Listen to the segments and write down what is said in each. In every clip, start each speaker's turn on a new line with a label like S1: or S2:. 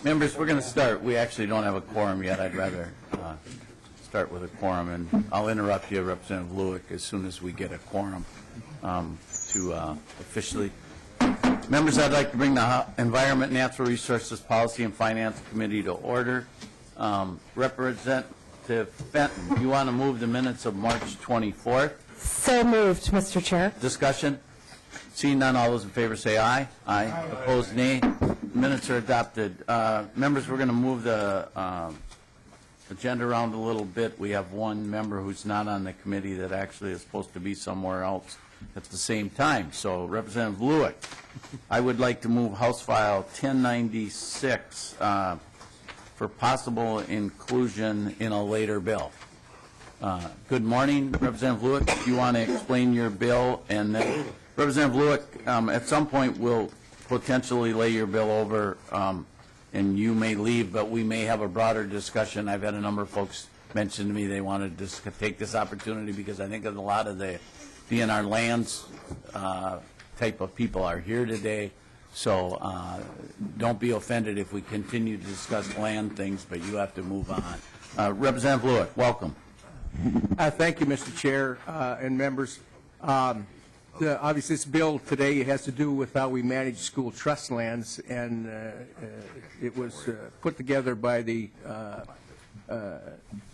S1: Members, we're going to start. We actually don't have a quorum yet. I'd rather start with a quorum, and I'll interrupt you, Representative Lueck, as soon as we get a quorum to officially. Members, I'd like to bring the Environment, Natural Resources Policy and Finance Committee to order. Representative Fenton, you want to move the minutes of March 24th?
S2: So moved, Mr. Chair.
S1: Discussion? Seeing none, all those in favor say aye. Aye. Opposed, nay. Minutes are adopted. Members, we're going to move the agenda around a little bit. We have one member who's not on the committee that actually is supposed to be somewhere else at the same time. So, Representative Lueck, I would like to move House File 1096 for possible inclusion in a later bill. Good morning, Representative Lueck. If you want to explain your bill, and then Representative Lueck, at some point we'll potentially lay your bill over, and you may leave, but we may have a broader discussion. I've had a number of folks mention to me they wanted to take this opportunity because I think a lot of the DNR lands type of people are here today. So don't be offended if we continue to discuss land things, but you have to move on. Representative Lueck, welcome.
S3: Thank you, Mr. Chair and members. Obviously, this bill today has to do with how we manage school trust lands, and it was put together by the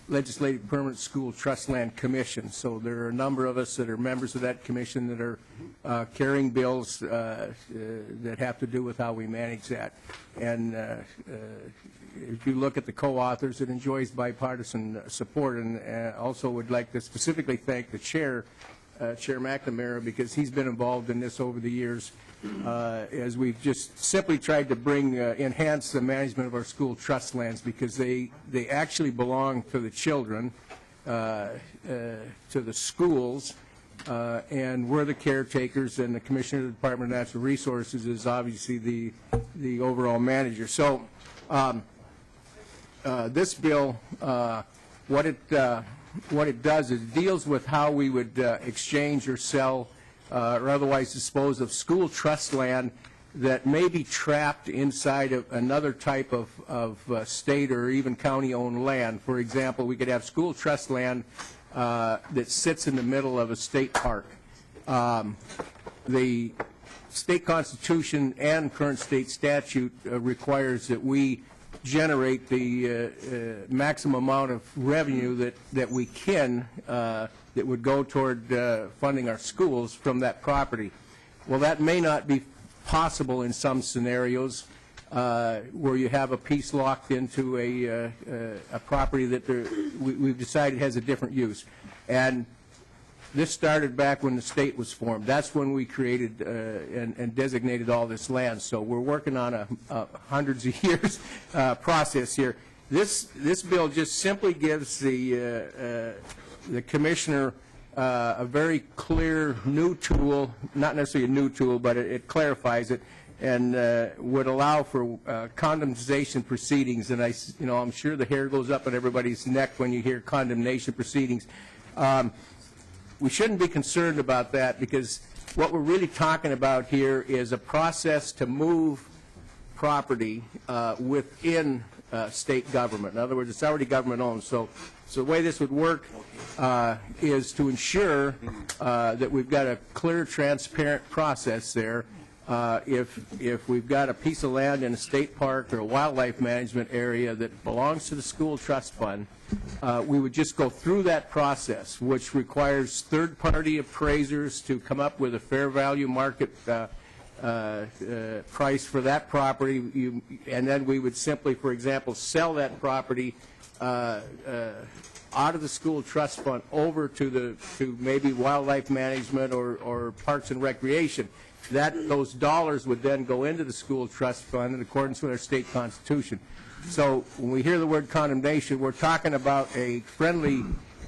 S3: Legislative Permanent School Trust Land Commission. So there are a number of us that are members of that commission that are carrying bills that have to do with how we manage that. And if you look at the co-authors, it enjoys bipartisan support, and also would like to specifically thank the chair, Chair McNamara, because he's been involved in this over the years as we've just simply tried to enhance the management of our school trust lands, because they actually belong to the children, to the schools, and we're the caretakers, and the Commissioner of the Department of Natural Resources is obviously the overall manager. So this bill, what it does is deals with how we would exchange or sell or otherwise dispose of school trust land that may be trapped inside of another type of state or even county-owned land. For example, we could have school trust land that sits in the middle of a state park. The state constitution and current state statute requires that we generate the maximum amount of revenue that we can that would go toward funding our schools from that property. Well, that may not be possible in some scenarios where you have a piece locked into a property that we've decided has a different use. And this started back when the state was formed. That's when we created and designated all this land. So we're working on a hundreds of years process here. This bill just simply gives the commissioner a very clear new tool, not necessarily a new tool, but it clarifies it, and would allow for condemnation proceedings. And I'm sure the hair goes up on everybody's neck when you hear condemnation proceedings. We shouldn't be concerned about that, because what we're really talking about here is a process to move property within state government. In other words, it's already government owned. So the way this would work is to ensure that we've got a clear, transparent process there. If we've got a piece of land in a state park or a wildlife management area that belongs to the school trust fund, we would just go through that process, which requires third-party appraisers to come up with a fair value market price for that property, and then we would simply, for example, sell that property out of the school trust fund over to maybe wildlife management or parks and recreation. Those dollars would then go into the school trust fund in accordance with our state constitution. So when we hear the word condemnation, we're talking about a friendly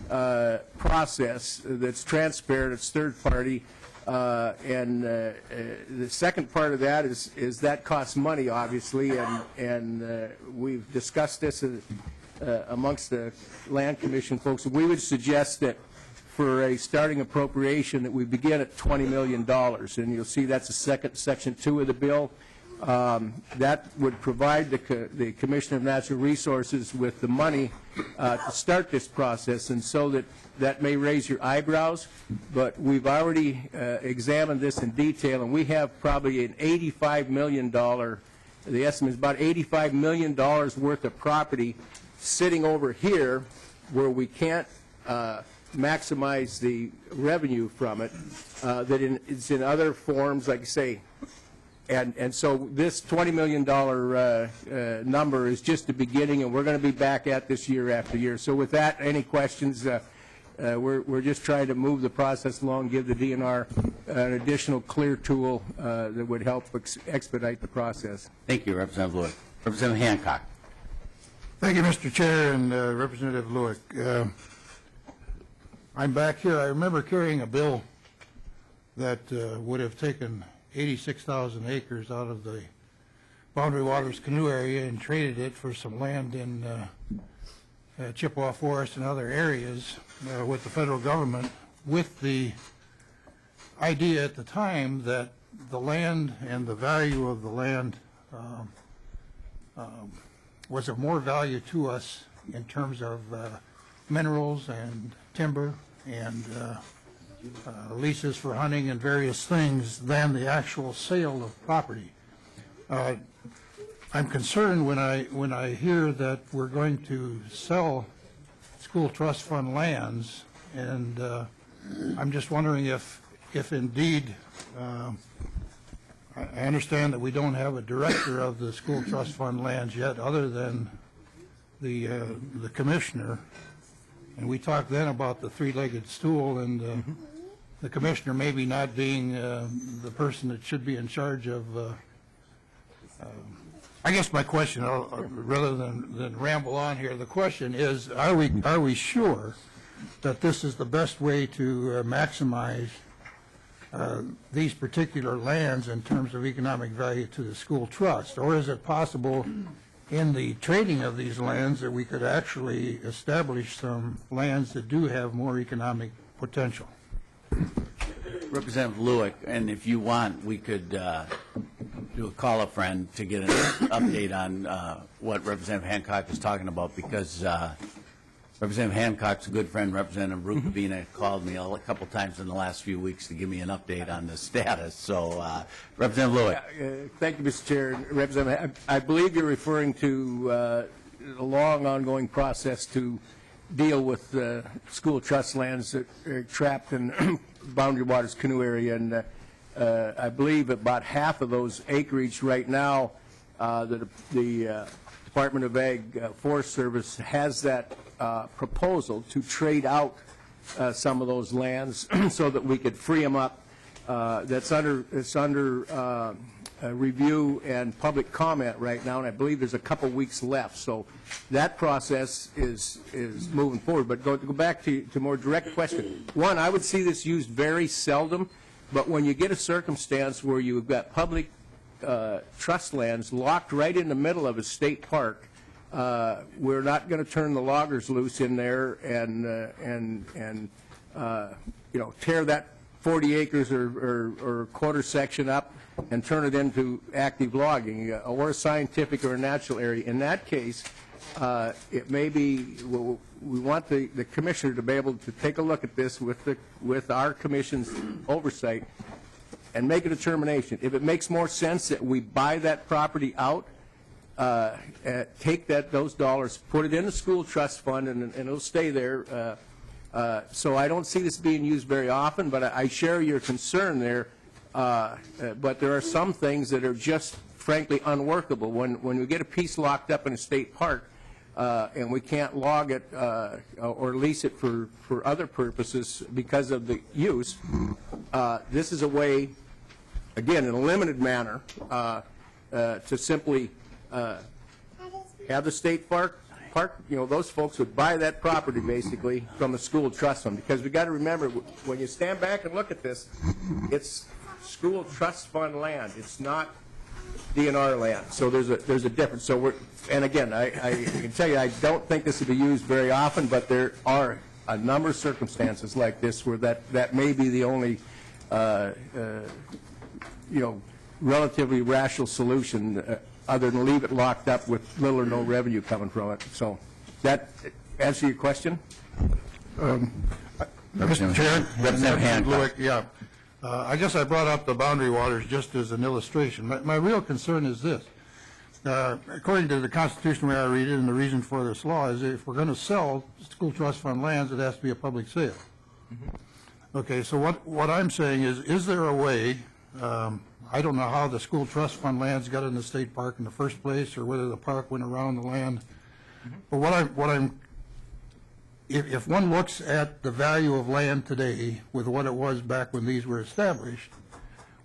S3: process that's transparent, it's third party, and the second part of that is that costs money, obviously, and we've discussed this amongst the Land Commission folks. We would suggest that for a starting appropriation that we begin at $20 million, and you'll see that's the second section 2 of the bill. That would provide the Commissioner of Natural Resources with the money to start this process, and so that may raise your eyebrows, but we've already examined this in detail, and we have probably an $85 million, the estimate is about $85 million worth of property sitting over here where we can't maximize the revenue from it, it's in other forms, like I say. And so this $20 million number is just the beginning, and we're going to be back at this year after year. So with that, any questions? We're just trying to move the process along, give the DNR an additional clear tool that would help expedite the process.
S1: Thank you, Representative Lueck. Representative Hancock.
S4: Thank you, Mr. Chair, and Representative Lueck. I'm back here. I remember carrying a bill that would have taken 86,000 acres out of the Boundary Waters canoe area and traded it for some land in Chippewa Forest and other areas with the federal government, with the idea at the time that the land and the value of the land was of more value to us in terms of minerals and timber and leases for hunting and various things than the actual sale of property. I'm concerned when I hear that we're going to sell school trust fund lands, and I'm just wondering if indeed, I understand that we don't have a director of the school trust fund lands yet other than the commissioner, and we talked then about the three-legged stool and the commissioner maybe not being the person that should be in charge of. I guess my question, rather than ramble on here, the question is: Are we sure that this is the best way to maximize these particular lands in terms of economic value to the school trust, or is it possible in the trading of these lands that we could actually establish some lands that do have more economic potential?
S1: Representative Lueck, and if you want, we could do a call-a-friend to get an update on what Representative Hancock is talking about, because Representative Hancock's a good friend, Representative Rukavina, called me a couple times in the last few weeks to give me an update on the status. So, Representative Lueck.
S3: Thank you, Mr. Chair. Representative, I believe you're referring to a long, ongoing process to deal with school trust lands that are trapped in Boundary Waters canoe area, and I believe about half of those acreage right now, the Department of Ag Forest Service has that proposal to trade out some of those lands so that we could free them up. It's under review and public comment right now, and I believe there's a couple weeks left. So that process is moving forward. But go back to more direct question. One, I would see this used very seldom, but when you get a circumstance where you've got public trust lands locked right in the middle of a state park, we're not going to turn the loggers loose in there and tear that 40 acres or quarter section up and turn it into active logging or a scientific or a natural area. In that case, it may be, we want the commissioner to be able to take a look at this with our commission's oversight and make a determination. If it makes more sense that we buy that property out, take those dollars, put it in the school trust fund, and it'll stay there. So I don't see this being used very often, but I share your concern there. But there are some things that are just, frankly, unworkable. When we get a piece locked up in a state park and we can't log it or lease it for other purposes because of the use, this is a way, again, in a limited manner, to simply have the state park, those folks would buy that property basically from the school trust fund, because we got to remember, when you stand back and look at this, it's school trust fund land. It's not DNR land. So there's a difference. So and again, I can tell you, I don't think this will be used very often, but there are a number of circumstances like this where that may be the only relatively rational solution other than leave it locked up with little or no revenue coming from it. So that answer your question?
S4: Mr. Chair?
S1: Representative Hancock.
S4: Lueck, yeah. I guess I brought up the boundary waters just as an illustration. My real concern is this. According to the Constitution, where I read it, and the reason for this law is if we're going to sell school trust fund lands, it has to be a public sale. Okay, so what I'm saying is there a way, I don't know how the school trust fund lands got in the state park in the first place or whether the park went around the land, but if one looks at the value of land today with what it was back when these were established,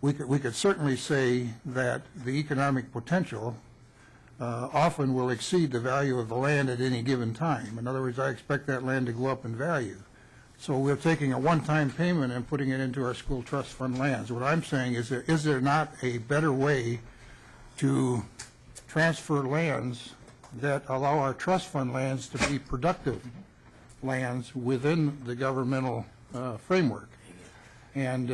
S4: we could certainly say that the economic potential often will exceed the value of the land at any given time. In other words, I expect that land to go up in value. So we're taking a one-time payment and putting it into our school trust fund lands. What I'm saying is there not a better way to transfer lands that allow our trust fund lands to be productive lands within the governmental framework? And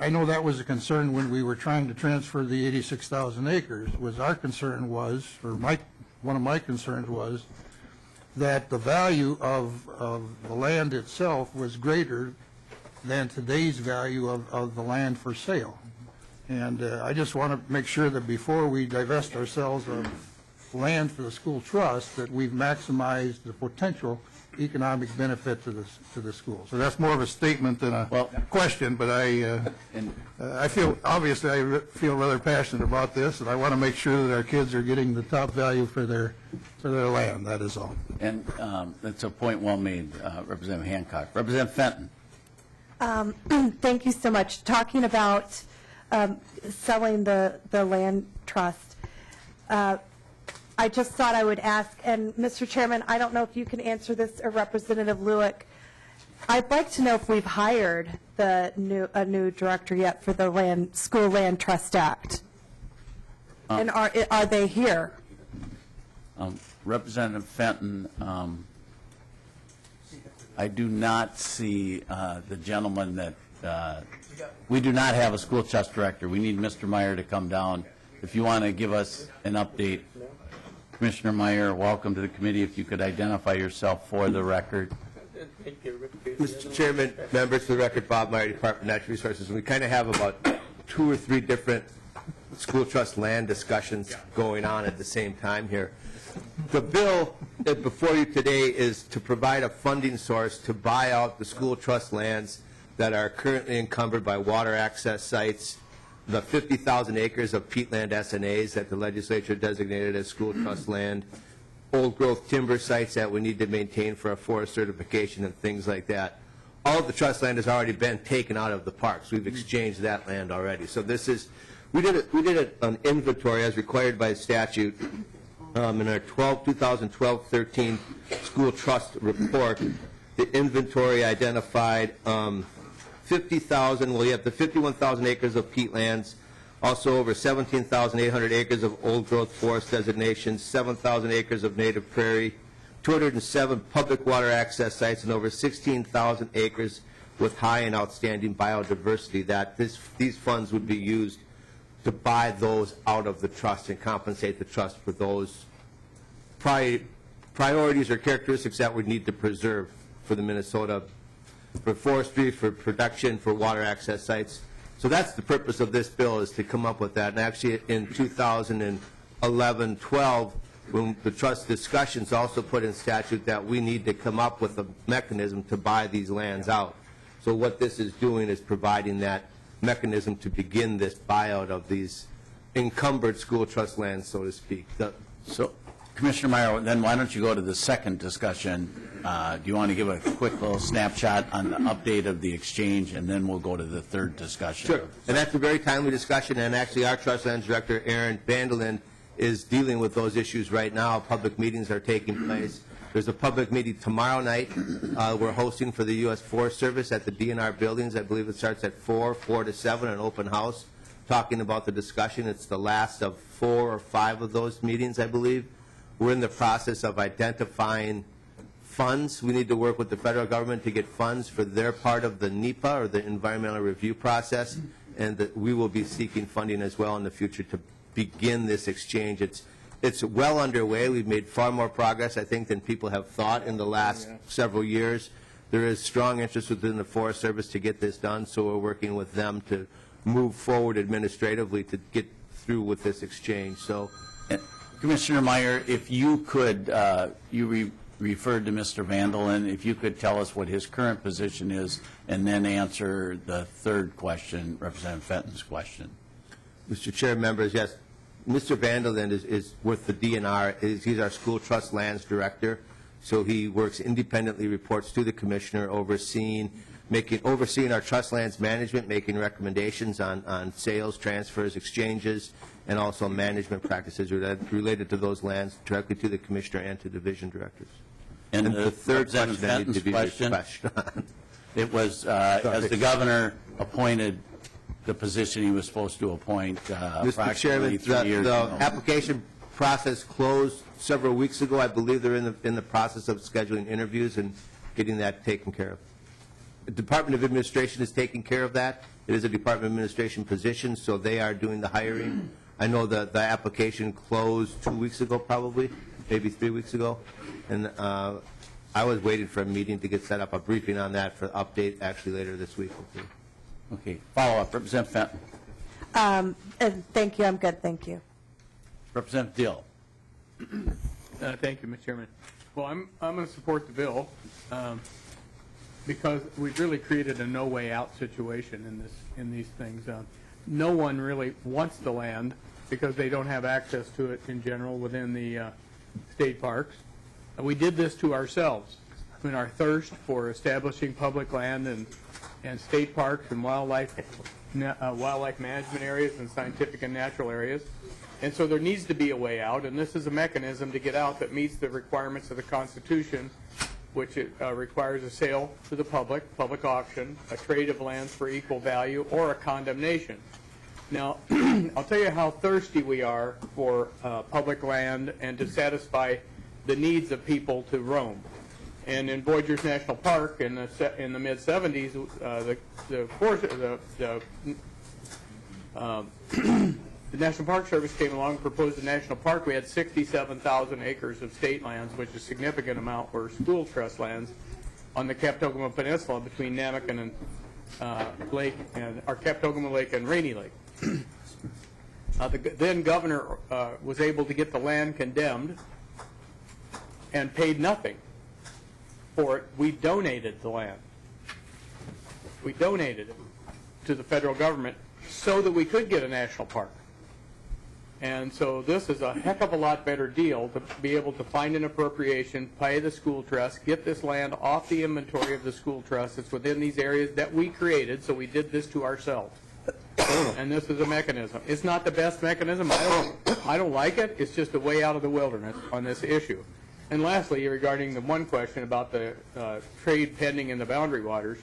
S4: I know that was a concern when we were trying to transfer the 86,000 acres. Our concern was, or one of my concerns was, that the value of the land itself was greater than today's value of the land for sale. And I just want to make sure that before we divest ourselves of land for the school trust, that we've maximized the potential economic benefit to the school. So that's more of a statement than a question, but I feel, obviously, I feel rather passionate about this, and I want to make sure that our kids are getting the top value for their land. That is all.
S1: And that's a point well made, Representative Hancock. Representative Fenton.
S2: Thank you so much. Talking about selling the land trust, I just thought I would ask, and Mr. Chairman, I don't know if you can answer this, or Representative Lueck, I'd like to know if we've hired a new director yet for the School Land Trust Act. And are they here?
S1: Representative Fenton, I do not see the gentleman that, we do not have a school trust director. We need Mr. Meyer to come down. If you want to give us an update, Commissioner Meyer, welcome to the committee. If you could identify yourself for the record.
S5: Mr. Chairman, members of the record, Bob Meyer, Department of Natural Resources. We kind of have about 2 or 3 different school trust land discussions going on at the same time here. The bill before you today is to provide a funding source to buy out the school trust lands that are currently encumbered by water access sites, the 50,000 acres of peatland SNAs that the legislature designated as school trust land, old growth timber sites that we need to maintain for a forest certification and things like that. All of the trust land has already been taken out of the parks. We've exchanged that land already. So this is, we did an inventory as required by statute in our 2012-13 school trust report. The inventory identified 50,000, well, you have the 51,000 acres of peatlands, also over 17,800 acres of old-growth forest designations, 7,000 acres of native prairie, 207 public water access sites, and over 16,000 acres with high and outstanding biodiversity. That these funds would be used to buy those out of the trust and compensate the trust for those priorities or characteristics that we need to preserve for the Minnesota, for forestry, for production, for water access sites. So that's the purpose of this bill, is to come up with that. And actually in 2011-12, when the trust discussions also put in statute that we need to come up with a mechanism to buy these lands out. So what this is doing is providing that mechanism to begin this buyout of these encumbered school trust lands, so to speak.
S1: So, Commissioner Meyer, then why don't you go to the second discussion? Do you want to give a quick little snapshot on the update of the exchange, and then we'll go to the third discussion?
S5: Sure. And that's a very timely discussion, and actually our trust lands director, Aaron Vanderlyn, is dealing with those issues right now. Public meetings are taking place. There's a public meeting tomorrow night we're hosting for the U.S. Forest Service at the DNR buildings. I believe it starts at 4 to 7, an open house, talking about the discussion. It's the last of 4 or 5 of those meetings, I believe. We're in the process of identifying funds. We need to work with the federal government to get funds for their part of the NEPA, or the environmental review process, and that we will be seeking funding as well in the future to begin this exchange. It's well underway. We've made far more progress, I think, than people have thought in the last several years. There is strong interest within the Forest Service to get this done, so we're working with them to move forward administratively to get through with this exchange. So,
S1: Commissioner Meyer, if you could, referred to Mr. Vandal, and if you could tell us what his current position is, and then answer the third question, Representative Fenton's question.
S5: Mr. Chair, members, yes, Mr. Vandal then is with the DNR. He's our school trust lands director, so he works independently, reports to the commissioner, overseeing our trust lands management, making recommendations on sales, transfers, exchanges, and also management practices related to those lands directly to the commissioner and to division directors.
S1: And the
S5: third
S1: Representative
S5: question needed to be
S1: Fenton's
S5: refreshed on.
S1: It was, as the governor appointed the position he was supposed to appoint
S5: Mr. Chairman,
S1: approximately 3 years
S5: the
S1: ago.
S5: application process closed several weeks ago. I believe they're in the process of scheduling interviews and getting that taken care of. The Department of Administration is taking care of that. It is a Department of Administration position, so they are doing the hiring. I know that the application closed 2 weeks ago, probably, maybe 3 weeks ago, and I was waiting for a meeting to get set up, a briefing on that for update actually later this week.
S1: Okay, follow-up, Representative Fenton.
S2: And thank you, I'm good, thank you.
S1: Representative Dill.
S6: Thank you, Mr. Chairman. Well, I'm going to support the bill because we've really created a no-way-out situation in these things. No one really wants the land because they don't have access to it in general within the state parks. We did this to ourselves in our thirst for establishing public land and state parks and wildlife management areas and scientific and natural areas. And so there needs to be a way out, and this is a mechanism to get out that meets the requirements of the Constitution, which it requires a sale to the public auction, a trade of lands for equal value, or a condemnation. Now, I'll tell you how thirsty we are for public land and to satisfy the needs of people to roam. And in Voyageurs National Park in the mid-'70s, the National Park Service came along and proposed a national park. We had 67,000 acres of state lands, which is a significant amount were school trust lands on the Captogama Peninsula between Namakan and Lake and Captogama Lake and Rainy Lake. The then governor was able to get the land condemned and paid nothing for it. We donated the land. We donated it to the federal government so that we could get a national park. And so this is a heck of a lot better deal to be able to find an appropriation, pay the school trust, get this land off the inventory of the school trust. It's within these areas that we created, so we did this to ourselves. And this is a mechanism. It's not the best mechanism. I don't like it. It's just a way out of the wilderness on this issue. And lastly, regarding the one question about the trade pending in the boundary waters,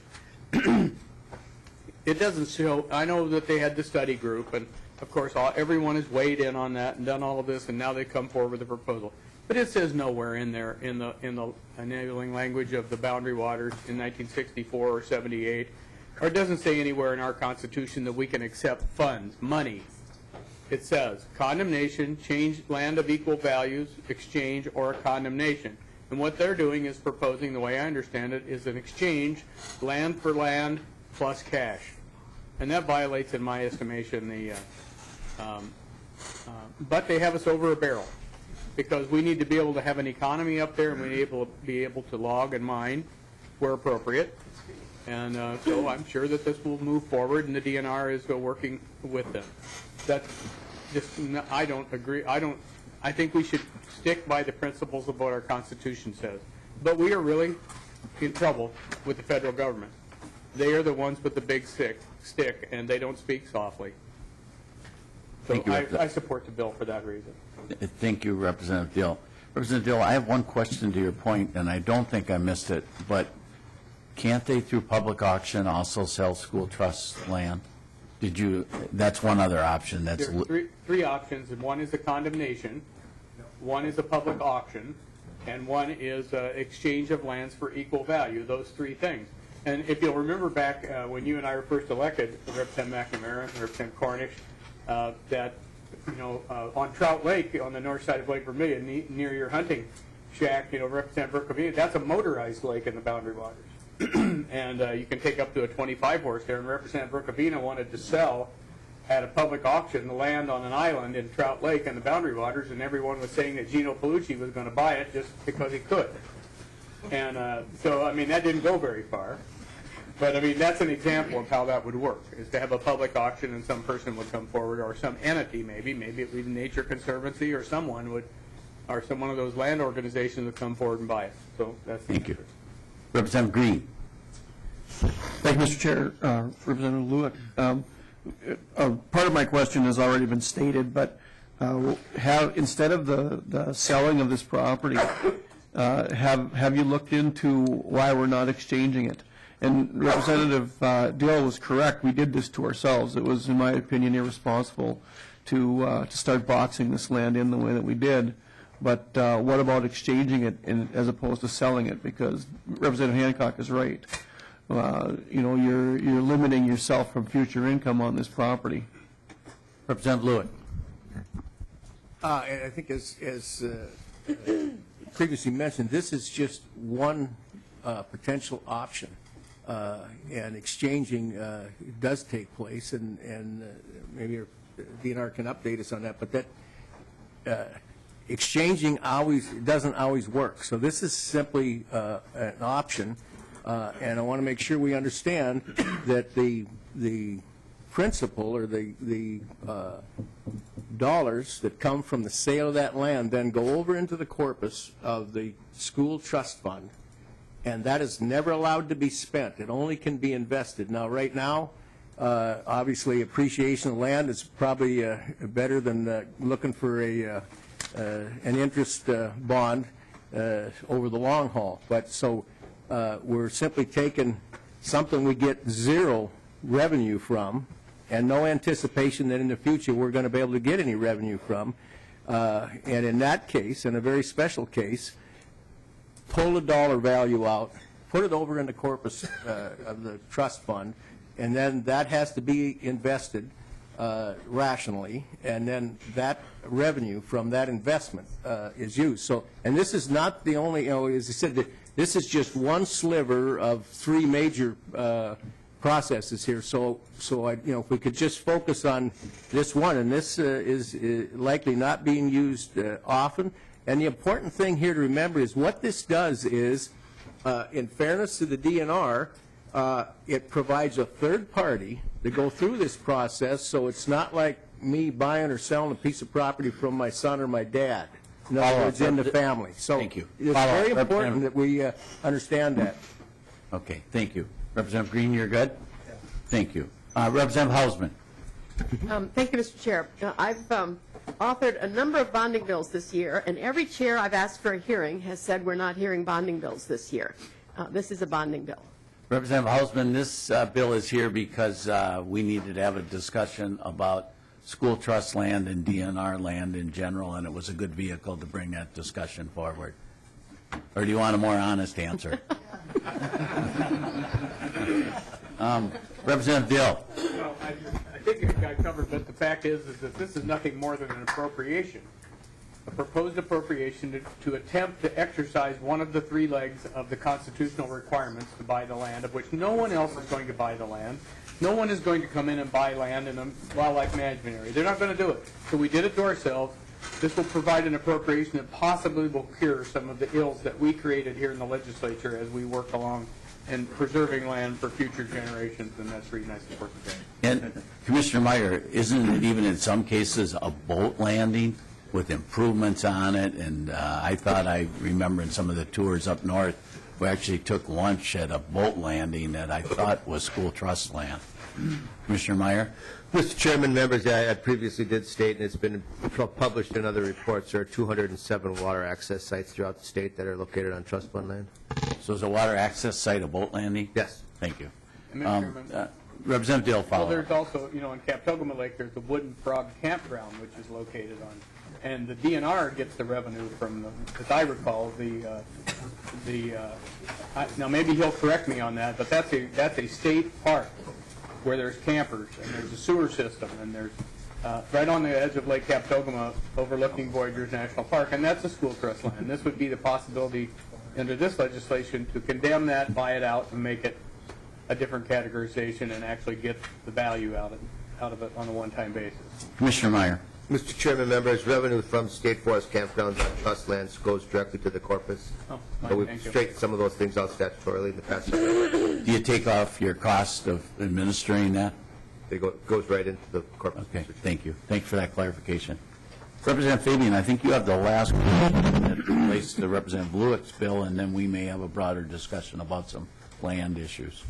S6: it doesn't show. I know that they had the study group, and of course everyone has weighed in on that and done all of this, and now they come forward with a proposal. But it says nowhere in there in the enabling language of the boundary waters in 1964 or 78, or it doesn't say anywhere in our Constitution that we can accept funds, money. It says condemnation, change land of equal values, exchange, or a condemnation. And what they're doing is proposing, the way I understand it, is an exchange, land for land plus cash. And that violates, in my estimation, the but they have us over a barrel because we need to be able to have an economy up there, and we need to be able to log and mine where appropriate. And so I'm sure that this will move forward, and the DNR is working with them. That's just, I don't agree. I think we should stick by the principles of what our Constitution says. But we are really in trouble with the federal government. They are the ones with the big stick, and they don't speak softly. So I support the bill for that reason.
S1: Thank you, Representative Dill. Representative Dill, I have one question to your point, and I don't think I missed it, but can't they, through public auction, also sell school trust land? That's one other option. That's
S6: There are three options, and one is a condemnation, one is a public auction, and one is exchange of lands for equal value, those three things. And if you'll remember back when you and I were first elected, Representative McNamara and Representative Cornish, that on Trout Lake on the north side of Lake Vermilion, near your hunting shack, Representative Brookavina, that's a motorized lake in the boundary waters, and you can take up to a 25 horse there. And Representative Brookavina wanted to sell at a public auction the land on an island in Trout Lake in the boundary waters, and everyone was saying that Gino Palucci was going to buy it just because he could. And so, I mean, that didn't go very far. But, I mean, that's an example of how that would work, is to have a public auction and some person would come forward, or some entity maybe it would be the Nature Conservancy, or someone would, or some one of those land organizations would come forward and buy it. So that's the
S1: Thank you.
S6: answer.
S1: Representative Green.
S7: Thank you, Mr. Chair. Representative Lueck. Part of my question has already been stated, but instead of the selling of this property, have you looked into why we're not exchanging it? And Representative Dill was correct. We did this to ourselves. It was, in my opinion, irresponsible to start boxing this land in the way that we did. But what about exchanging it as opposed to selling it? Because Representative Hancock is right. You're limiting yourself from future income on this property.
S1: Representative Lueck.
S3: And I think as previously mentioned, this is just one potential option. And exchanging does take place, and maybe DNR can update us on that, but that exchanging doesn't always work. So this is simply an option, and I want to make sure we understand that the principal or the dollars that come from the sale of that land then go over into the corpus of the school trust fund, and that is never allowed to be spent. It only can be invested. Now, right now, obviously, appreciation of land is probably better than looking for an interest bond over the long haul. But so we're simply taking something we get zero revenue from, and no anticipation that in the future we're going to be able to get any revenue from. And in that case, in a very special case, pull the dollar value out, put it over in the corpus of the trust fund, and then that has to be invested rationally, and then that revenue from that investment is used. So, and this is not the only, as I said, this is just one sliver of three major processes here. So if we could just focus on this one, and this is likely not being used often. And the important thing here to remember is what this does is, in fairness to the DNR, it provides a third party to go through this process, so it's not like me buying or selling a piece of property from my son or my dad. In other words, in the family. So
S1: Thank you.
S3: it's very important that we understand that.
S1: Okay, thank you. Representative Green, you're good? Yeah. Thank you. Representative Hausman.
S8: Thank you, Mr. Chair. I've authored a number of bonding bills this year, and every chair I've asked for a hearing has said we're not hearing bonding bills this year. This is a bonding bill.
S1: Representative Hausman, this bill is here because we needed to have a discussion about school trust land and DNR land in general, and it was a good vehicle to bring that discussion forward. Or do you want a more honest answer? Representative Dill.
S6: Well, I think it got covered, but the fact is that this is nothing more than an appropriation, a proposed appropriation to attempt to exercise one of the three legs of the constitutional requirements to buy the land, of which no one else is going to buy the land. No one is going to come in and buy land in a wildlife management area. They're not going to do it. So we did it to ourselves. This will provide an appropriation that possibly will cure some of the ills that we created here in the legislature as we work along in preserving land for future generations, and that's the reason I support the bill.
S1: And Commissioner Meyer, isn't it even in some cases a boat landing with improvements on it? And I thought I remember in some of the tours up north, we actually took lunch at a boat landing that I thought was school trust land. Commissioner Meyer?
S5: Mr. Chairman, members, I previously did state, and it's been published in other reports, there are 207 water access sites throughout the state that are located on trust fund land.
S1: So is a water access site a boat landing?
S5: Yes.
S1: Thank you.
S6: Mr. Chairman,
S1: Representative Dill,
S6: Well,
S1: follow.
S6: there's also, in Captogama Lake, there's the Wooden Frog Campground, which is located on, and the DNR gets the revenue from, as I recall, now maybe he'll correct me on that, but that's a state park where there's campers, and there's a sewer system, and there's, right on the edge of Lake Captogama, overlooking Voyageurs National Park, and that's a school trust land. This would be the possibility under this legislation to condemn that, buy it out, and make it a different categorization and actually get the value out of it on a one-time basis.
S1: Commissioner Meyer.
S5: Mr. Chairman, members, revenue from state forest campgrounds on trust lands goes directly to the corpus.
S6: Oh,
S5: But we've
S6: thank you.
S5: straightened some of those things out statutorily in the past.
S1: Do you take off your cost of administering that?
S5: It goes right into the corpus.
S1: Okay, thank you. Thanks for that clarification. Representative Fabian, I think you have the last question that relates to Representative Lueck's bill, and then we may have a broader discussion about some land issues,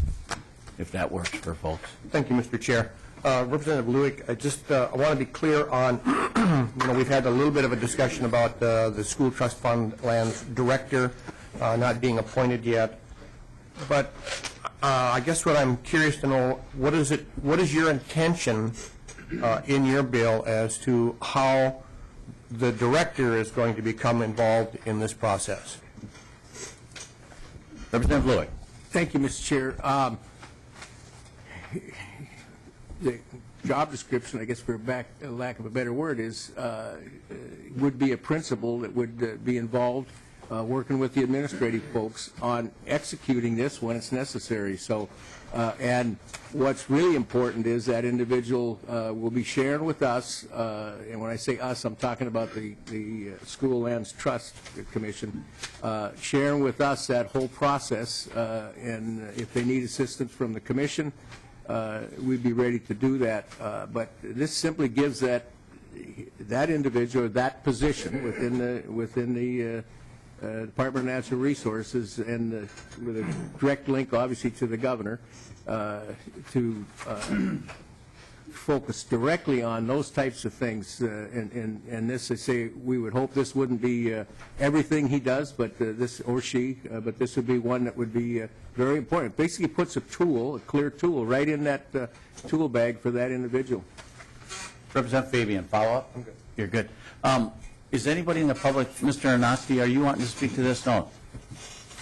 S1: if that works for folks.
S9: Thank you, Mr. Chair. Representative Lueck, I want to be clear on, we've had a little bit of a discussion about the school trust fund lands director not being appointed yet. But I guess what I'm curious to know, what is your intention in your bill as to how the director is going to become involved in this process?
S1: Representative Lueck.
S3: Thank you, Mr. Chair. The job description, I guess for lack of a better word, would be a principal that would be involved working with the administrative folks on executing this when it's necessary. So, and what's really important is that individual will be sharing with us, and when I say us, I'm talking about the School Lands Trust Commission, sharing with us that whole process, and if they need assistance from the commission, we'd be ready to do that. But this simply gives that individual that position within the Department of Natural Resources, and with a direct link, obviously, to the governor, to focus directly on those types of things. And this, I say, we would hope this wouldn't be everything he does, but this or she, but this would be one that would be very important. It basically puts a clear tool, right in that tool bag for that individual.
S1: Representative Fabian, follow up? I'm good. You're good. Is anybody in the public, Mr. Arnosti, are you wanting to speak to this? No.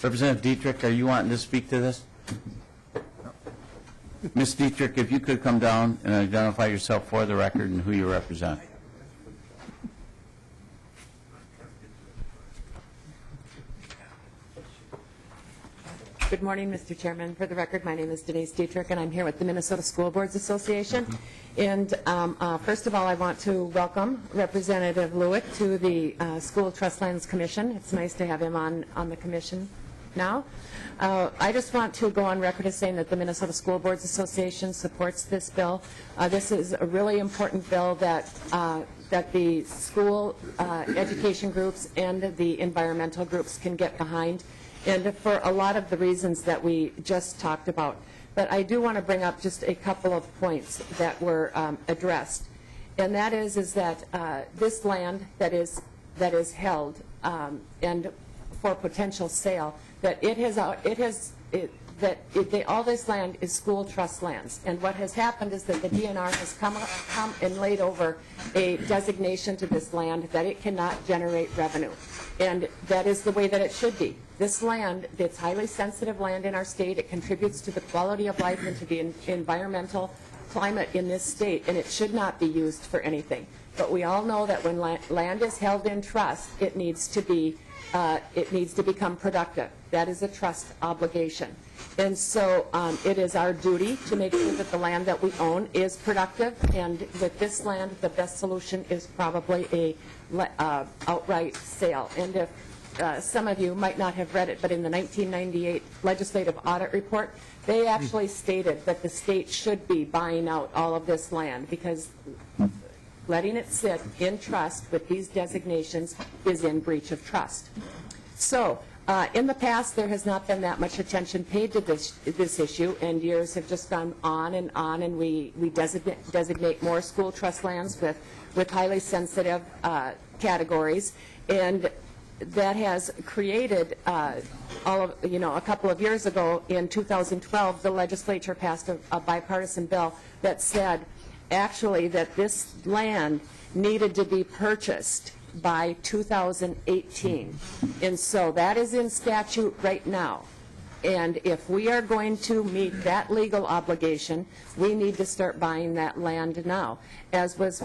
S1: Representative Dietrich, are you wanting to speak to this? Ms. Dietrich, if you could come down and identify yourself for the record and who you represent.
S10: Good morning, Mr. Chairman. For the record, my name is Denise Dietrich, and I'm here with the Minnesota School Boards Association. And first of all, I want to welcome Representative Lueck to the School Trust Lands Commission. It's nice to have him on the commission now. I just want to go on record as saying that the Minnesota School Boards Association supports this bill. This is a really important bill that the school education groups and the environmental groups can get behind, and for a lot of the reasons that we just talked about. But I do want to bring up just a couple of points that were addressed, and that is that this land that is held and for potential sale, that all this land is school trust lands. And what has happened is that the DNR has come and laid over a designation to this land that it cannot generate revenue. And that is the way that it should be. This land, it's highly sensitive land in our state. It contributes to the quality of life and to the environmental climate in this state, and it should not be used for anything. But we all know that when land is held in trust, it needs to become productive. That is a trust obligation. And so it is our duty to make sure that the land that we own is productive. And with this land, the best solution is probably a outright sale. And if some of you might not have read it, but in the 1998 legislative audit report, they actually stated that the state should be buying out all of this land because letting it sit in trust with these designations is in breach of trust. So in the past, there has not been that much attention paid to this issue, and years have just gone on, and we designate more school trust lands with highly sensitive categories. And that has created a couple of years ago, in 2012, the legislature passed a bipartisan bill that said actually that this land needed to be purchased by 2018. And so that is in statute right now. And if we are going to meet that legal obligation, we need to start buying that land now. As was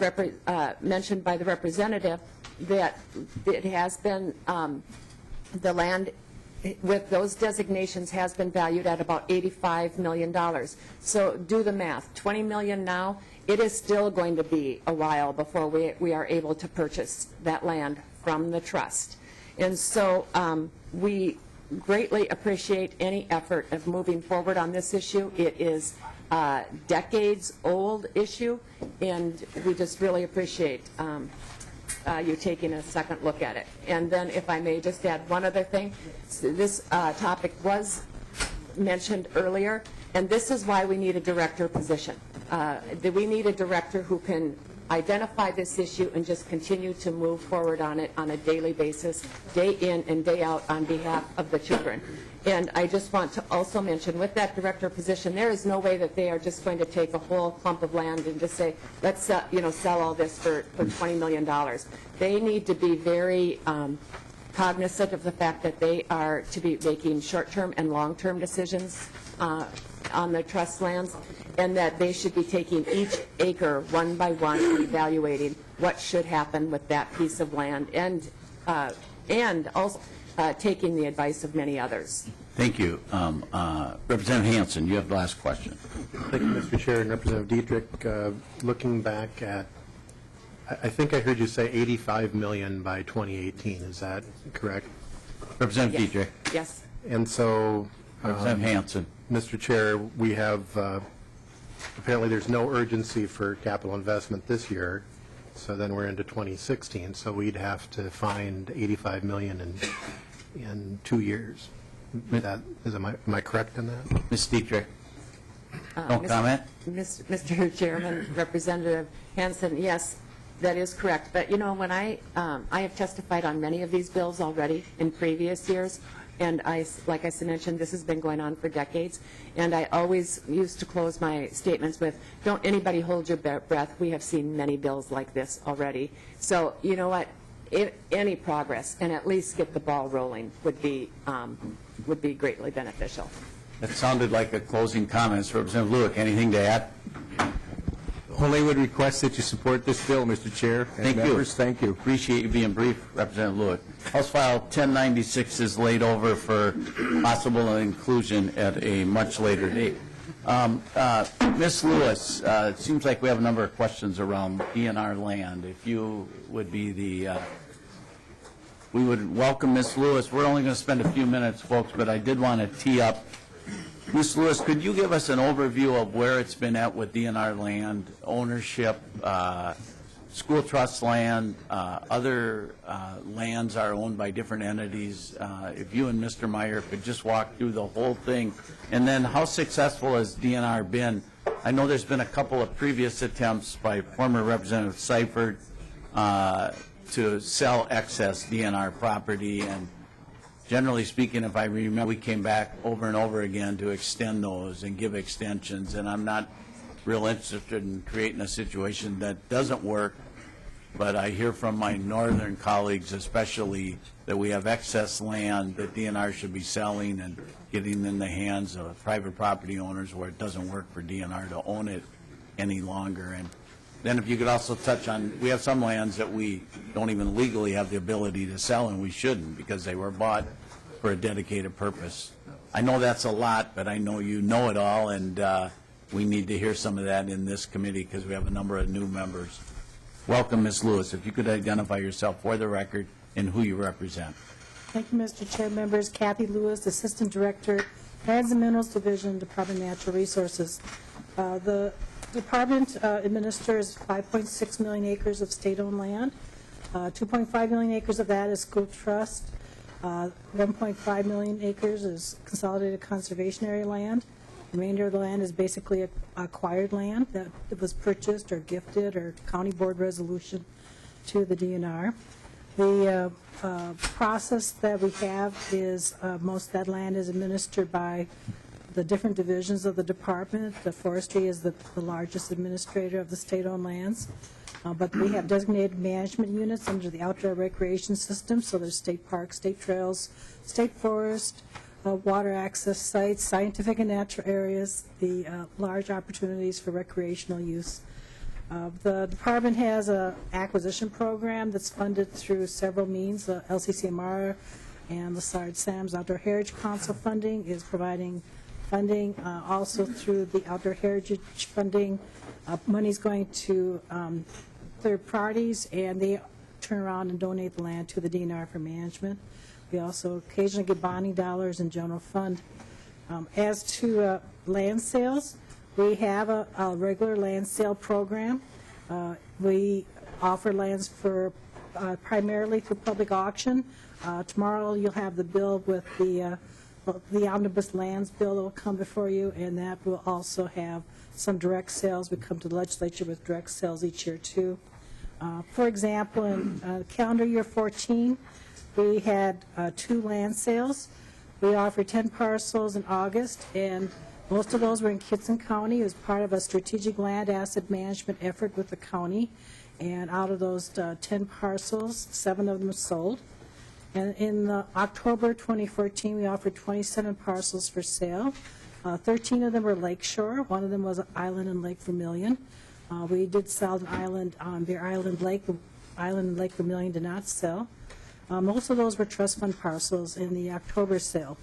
S10: mentioned by the representative, that it has been, the land with those designations has been valued at about $85 million. So do the math, 20 million now, it is still going to be a while before we are able to purchase that land from the trust. And so we greatly appreciate any effort of moving forward on this issue. It is a decades-old issue, and we just really appreciate you taking a second look at it. And then, if I may just add one other thing, this topic was mentioned earlier, and this is why we need a director position. We need a director who can identify this issue and just continue to move forward on it on a daily basis, day in and day out, on behalf of the children. And I just want to also mention, with that director position, there is no way that they are just going to take a whole clump of land and just say, let's sell all this for $20 million. They need to be very cognizant of the fact that they are to be making short-term and long-term decisions on the trust lands, and that they should be taking each acre one by one and evaluating what should happen with that piece of land, and also taking the advice of many others.
S1: Thank you. Representative Hansen, you have the last question.
S11: Thank you, Mr. Chair, and Representative Dietrich. Looking back at, I think I heard you say 85 million by 2018. Is that correct?
S1: Representative
S10: Yes.
S1: Dietrich.
S10: Yes.
S11: And so,
S1: Representative Hansen.
S11: Mr. Chair, we have, apparently there's no urgency for capital investment this year, so then we're into 2016, so we'd have to find 85 million in 2 years. Am I correct in that?
S1: Ms. Dietrich. No comment?
S10: Mr. Chairman, Representative Hansen, yes, that is correct. But, when I have testified on many of these bills already in previous years, and like I mentioned, this has been going on for decades, and I always used to close my statements with, don't anybody hold your breath. We have seen many bills like this already. So, you know what? Any progress, and at least get the ball rolling, would be greatly beneficial.
S1: That sounded like a closing comment. Representative Lueck, anything to add?
S3: Only would request that you support this bill, Mr. Chair. And
S1: Thank you.
S3: members, thank you.
S1: Appreciate you being brief, Representative Lueck. House File 1096 is laid over for possible inclusion at a much later date. Ms. Lewis, it seems like we have a number of questions around DNR land. If you would be we would welcome Ms. Lewis. We're only going to spend a few minutes, folks, but I did want to tee up. Ms. Lewis, could you give us an overview of where it's been at with DNR land, ownership, school trust land, other lands are owned by different entities? If you and Mr. Meyer could just walk through the whole thing. And then how successful has DNR been? I know there's been a couple of previous attempts by former Representative Seifert to sell excess DNR property, and generally speaking, if I remember, we came back over and over again to extend those and give extensions, and I'm not real interested in creating a situation that doesn't work, but I hear from my northern colleagues especially that we have excess land that DNR should be selling and getting in the hands of private property owners where it doesn't work for DNR to own it any longer. And then if you could also touch on, we have some lands that we don't even legally have the ability to sell, and we shouldn't because they were bought for a dedicated purpose. I know that's a lot, but I know you know it all, and we need to hear some of that in this committee because we have a number of new members. Welcome, Ms. Lewis. If you could identify yourself for the record and who you represent.
S12: Thank you, Mr. Chair. Members, Kathy Lewis, Assistant Director, Lands and Minerals Division, Department of Natural Resources. The Department administers 5.6 million acres of state-owned land. 2.5 million acres of that is school trust. 1.5 million acres is consolidated conservation area land. The remainder of the land is basically acquired land that was purchased or gifted or county board resolution to the DNR. The process that we have is most of that land is administered by the different divisions of the department. The forestry is the largest administrator of the state-owned lands. But we have designated management units under the outdoor recreation system, so there's state parks, state trails, state forest, water access sites, scientific and natural areas, the large opportunities for recreational use. The department has an acquisition program that's funded through several means. LCCMR and the Sarge Sam's Outdoor Heritage Council funding is providing funding. Also through the Outdoor Heritage funding, money's going to third parties, and they turn around and donate the land to the DNR for management. We also occasionally get bonding dollars in general fund. As to land sales, we have a regular land sale program. We offer lands for primarily through public auction. Tomorrow you'll have the bill with the omnibus lands bill that will come before you, and that will also have some direct sales. We come to the legislature with direct sales each year too. For example, in calendar year 14, we had 2 land sales. We offered 10 parcels in August, and most of those were in Kitson County. It was part of a strategic land asset management effort with the county. And out of those 10 parcels, 7 of them were sold. And in October 2014, we offered 27 parcels for sale. 13 of them were lakeshore. 1 of them was an island in Lake Vermilion. We did sell an island on Bear Island Lake. The island in Lake Vermilion did not sell. Most of those were trust fund parcels in the October sale.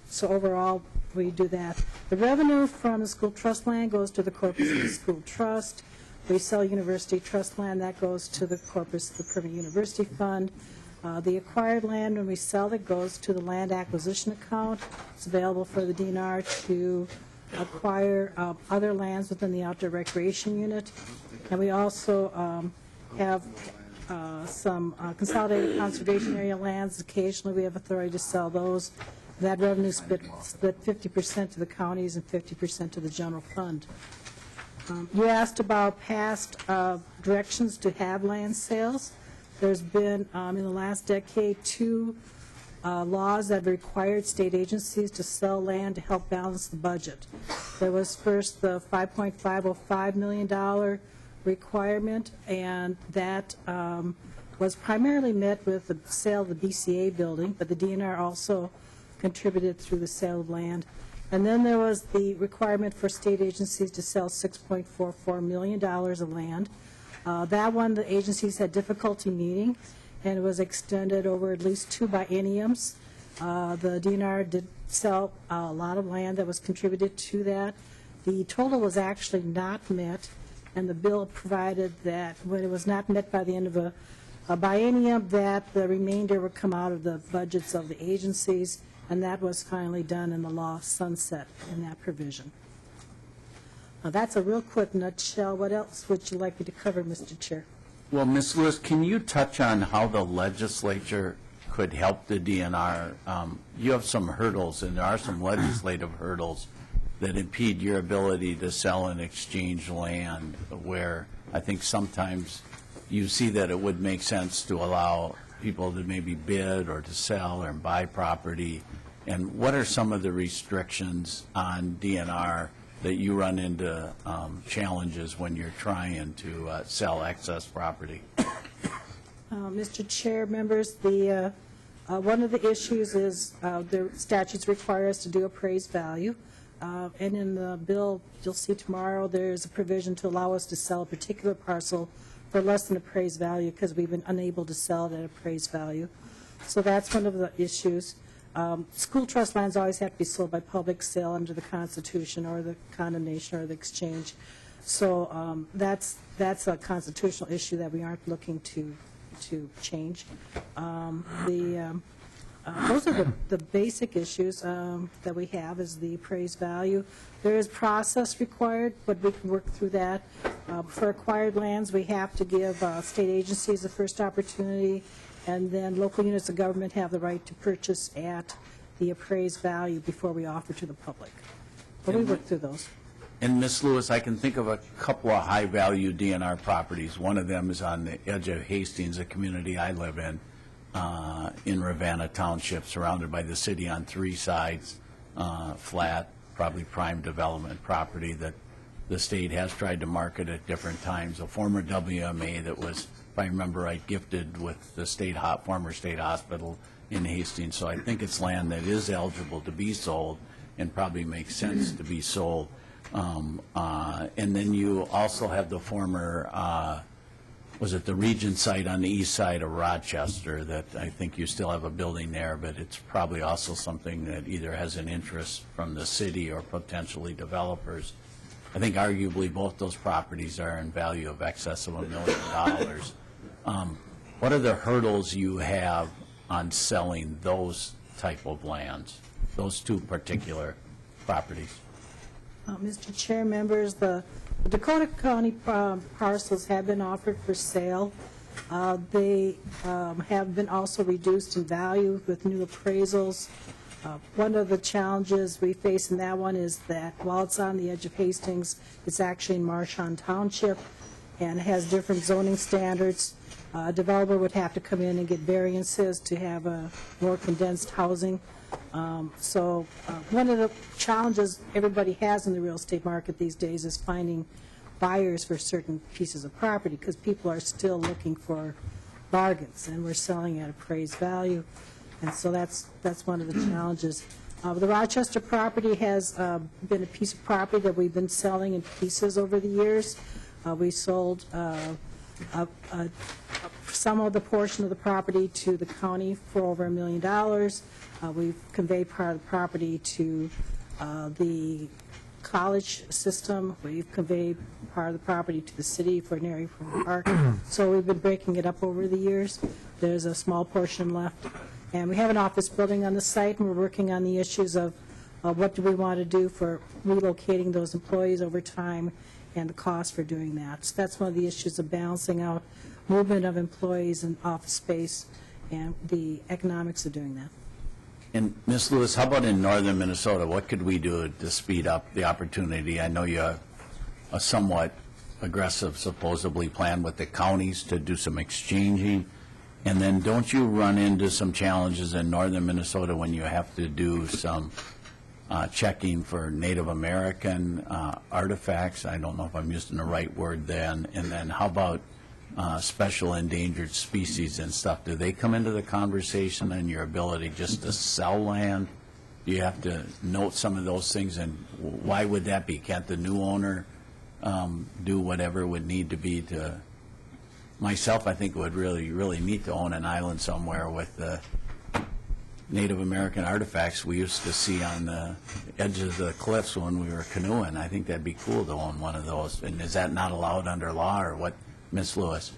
S12: So overall, we do that. The revenue from the school trust land goes to the corpus of the school trust. We sell university trust land, that goes to the corpus of the permanent university fund. The acquired land, when we sell it, goes to the land acquisition account. It's available for the DNR to acquire other lands within the outdoor recreation unit. And we also have some consolidated conservation area lands. Occasionally we have authority to sell those. That revenue split 50% to the counties and 50% to the general fund. You asked about past directions to have land sales. There's been, in the last decade, 2 laws that required state agencies to sell land to help balance the budget. There was first the $5.505 million requirement, and that was primarily met with the sale of the BCA building, but the DNR also contributed through the sale of land. And then there was the requirement for state agencies to sell $6.44 million of land. That one the agencies had difficulty meeting, and it was extended over at least 2 bienniums. The DNR did sell a lot of land that was contributed to that. The total was actually not met, and the bill provided that when it was not met by the end of a biennium, that the remainder would come out of the budgets of the agencies, and that was finally done, and the law sunset in that provision. That's a real quick nutshell. What else would you like me to cover, Mr. Chair?
S1: Well, Ms. Lewis, can you touch on how the legislature could help the DNR? You have some hurdles, and there are some legislative hurdles that impede your ability to sell and exchange land, where I think sometimes you see that it would make sense to allow people to maybe bid or to sell or buy property. And what are some of the restrictions on DNR that you run into challenges when you're trying to sell excess property?
S12: Mr. Chair, members, one of the issues is the statutes require us to do appraised value. And in the bill you'll see tomorrow, there's a provision to allow us to sell a particular parcel for less than appraised value because we've been unable to sell it at appraised value. So that's one of the issues. School trust lands always have to be sold by public sale under the Constitution or the condemnation or the exchange. So that's a constitutional issue that we aren't looking to change. Those are the basic issues that we have is the appraised value. There is process required, but we can work through that. For acquired lands, we have to give state agencies the first opportunity, and then local units of government have the right to purchase at the appraised value before we offer to the public. But we work through those.
S1: And Ms. Lewis, I can think of a couple of high-value DNR properties. One of them is on the edge of Hastings, a community I live in Ravenna Township, surrounded by the city on three sides, flat, probably prime development property that the state has tried to market at different times. A former WMA that was, if I remember right, gifted with the former state hospital in Hastings. So I think it's land that is eligible to be sold and probably makes sense to be sold. And then you also have the former, was it the Regent site on the east side of Rochester that I think you still have a building there, but it's probably also something that either has an interest from the city or potentially developers. I think arguably both those properties are in value of excess of $1 million. What are the hurdles you have on selling those type of lands, those two particular properties?
S12: Mr. Chair, members, the Dakota County parcels have been offered for sale. They have been also reduced in value with new appraisals. One of the challenges we face in that one is that while it's on the edge of Hastings, it's actually in Marchand Township and has different zoning standards. A developer would have to come in and get variances to have a more condensed housing. So one of the challenges everybody has in the real estate market these days is finding buyers for certain pieces of property because people are still looking for bargains, and we're selling at appraised value. And so that's one of the challenges. The Rochester property has been a piece of property that we've been selling in pieces over the years. We sold some of the portion of the property to the county for over $1 million. We've conveyed part of the property to the college system. We've conveyed part of the property to the city for an area for a park. So we've been breaking it up over the years. There's a small portion left. And we have an office building on the site, and we're working on the issues of what do we want to do for relocating those employees over time and the cost for doing that. So that's one of the issues of balancing out movement of employees and office space and the economics of doing that.
S1: And Ms. Lewis, how about in northern Minnesota? What could we do to speed up the opportunity? I know you have a somewhat aggressive, supposedly, plan with the counties to do some exchanging. And then don't you run into some challenges in northern Minnesota when you have to do some checking for Native American artifacts? I don't know if I'm using the right word then. And then how about special endangered species and stuff? Do they come into the conversation and your ability just to sell land? Do you have to note some of those things, and why would that be? Can't the new owner do whatever would need to be to... Myself, I think it would really neat to own an island somewhere with the Native American artifacts we used to see on the edges of the cliffs when we were canoeing. I think that'd be cool to own one of those. And is that not allowed under law, or what, Ms. Lewis?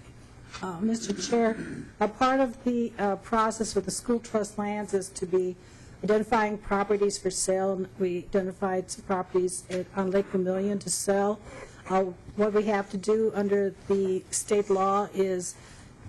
S12: Mr. Chair, a part of the process with the school trust lands is to be identifying properties for sale. We identified some properties on Lake Vermilion to sell. What we have to do under the state law is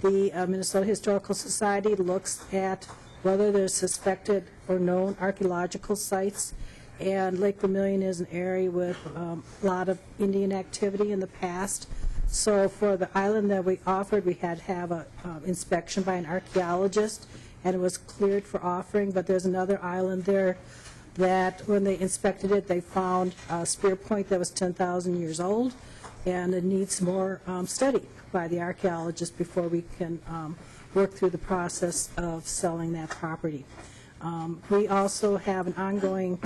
S12: the Minnesota Historical Society looks at whether there's suspected or known archaeological sites, and Lake Vermilion is an area with a lot of Indian activity in the past. So for the island that we offered, we had to have an inspection by an archaeologist, and it was cleared for offering, but there's another island there that when they inspected it, they found a spear point that was 10,000 years old, and it needs more study by the archaeologist before we can work through the process of selling that property. We also have an ongoing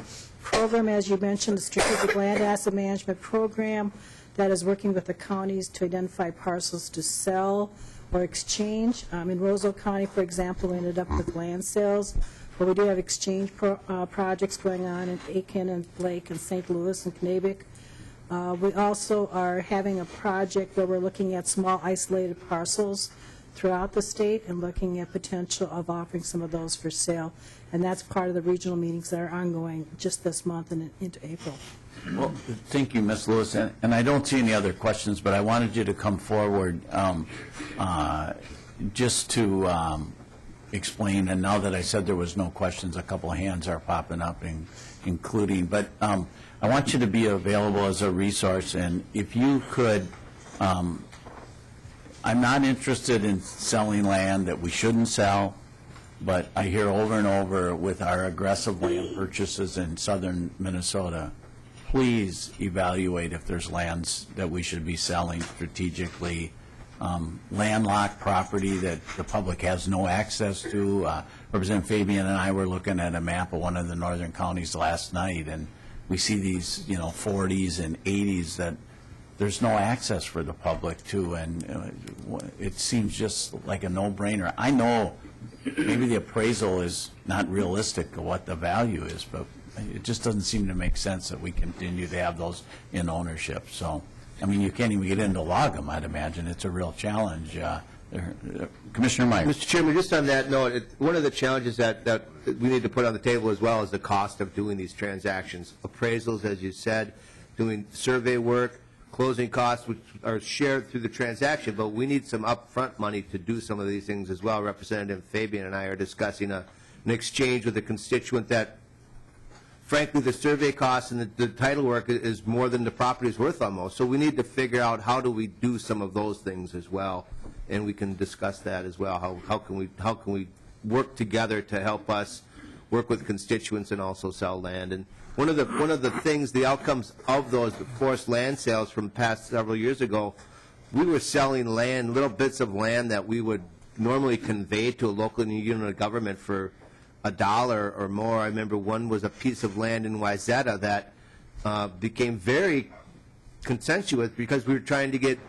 S12: program, as you mentioned, the Strategic Land Asset Management Program, that is working with the counties to identify parcels to sell or exchange. In Roseville County, for example, we ended up with land sales. But we do have exchange projects going on in Aiken and Blake and St. Louis and Knabec. We also are having a project where we're looking at small isolated parcels throughout the state and looking at potential of offering some of those for sale. And that's part of the regional meetings that are ongoing just this month and into April.
S1: Well, thank you, Ms. Lewis. And I don't see any other questions, but I wanted you to come forward just to explain, and now that I said there was no questions, a couple of hands are popping up, including, but I want you to be available as a resource, and if you could, I'm not interested in selling land that we shouldn't sell, but I hear over and over with our aggressive land purchases in southern Minnesota, please evaluate if there's lands that we should be selling strategically, landlocked property that the public has no access to. Representative Fabian and I were looking at a map of one of the northern counties last night, and we see these, 40s and 80s that there's no access for the public to, and it seems just like a no-brainer. I know maybe the appraisal is not realistic of what the value is, but it just doesn't seem to make sense that we continue to have those in ownership. So, I mean, you can't even get into log them, I'd imagine. It's a real challenge. Commissioner Meyer.
S5: Mr. Chairman, just on that note, one of the challenges that we need to put on the table as well is the cost of doing these transactions. Appraisals, as you said, doing survey work, closing costs, which are shared through the transaction, but we need some upfront money to do some of these things as well. Representative Fabian and I are discussing an exchange with a constituent that, frankly, the survey costs and the title work is more than the property is worth almost. So we need to figure out how do we do some of those things as well, and we can discuss that as well. How can we work together to help us work with constituents and also sell land? And one of the things, the outcomes of those forced land sales from past several years ago, we were selling land, little bits of land that we would normally convey to a local unit of government for $1 or more. I remember one was a piece of land in Wayzata that became very consensuous because we were trying to get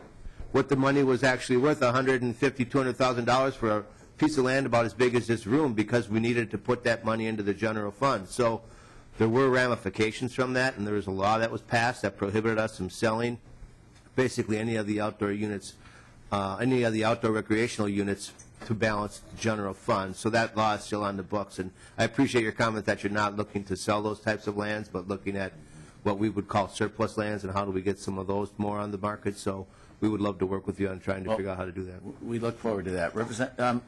S5: what the money was actually worth, $150,000, $200,000 for a piece of land about as big as this room, because we needed to put that money into the general fund. So there were ramifications from that, and there was a law that was passed that prohibited us from selling basically any of the outdoor units, any of the outdoor recreational units to balance the general fund. So that law is still on the books. And I appreciate your comment that you're not looking to sell those types of lands, but looking at what we would call surplus lands and how do we get some of those more on the market. So we would love to work with you on trying to figure out how to do that.
S1: We look forward to that.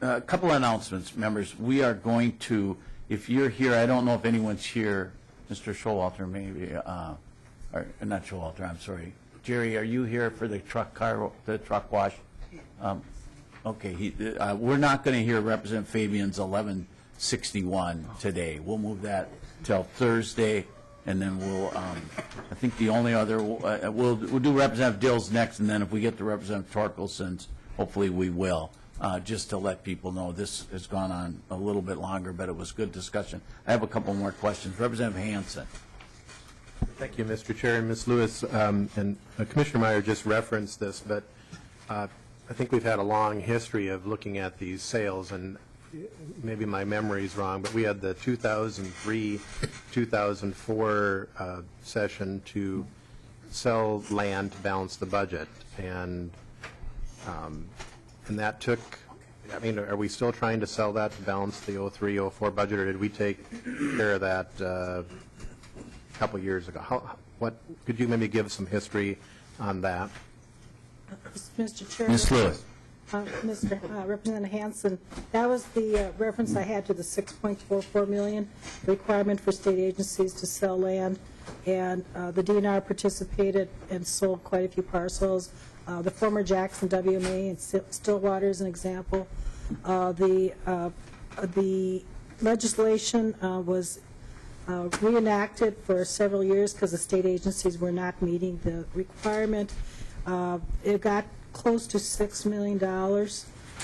S1: A couple of announcements, members. We are going to, if you're here, I don't know if anyone's here, Mr. Showalter maybe, or not Showalter, I'm sorry. Jerry, are you here for the truck wash? Okay, we're not going to hear Representative Fabian's 1161 today. We'll move that till Thursday, and then we'll, I think the only other, we'll do Representative Dill's next, and then if we get to Representative Torkelson's, hopefully we will, just to let people know this has gone on a little bit longer, but it was good discussion. I have a couple more questions. Representative Hansen.
S11: Thank you, Mr. Chair and Ms. Lewis. And Commissioner Meyer just referenced this, but I think we've had a long history of looking at these sales, and maybe my memory is wrong, but we had the 2003-2004 session to sell land to balance the budget, and that took, I mean, are we still trying to sell that to balance the 03-04 budget, or did we take care of that a couple years ago? What could you maybe give some history on that?
S12: Mr. Chair.
S1: Ms. Lewis.
S12: Representative Hansen, that was the reference I had to the $6.44 million requirement for state agencies to sell land, and the DNR participated and sold quite a few parcels. The former Jackson WMA and Stillwater is an example. The legislation was reenacted for several years because the state agencies were not meeting the requirement. It got close to $6 million,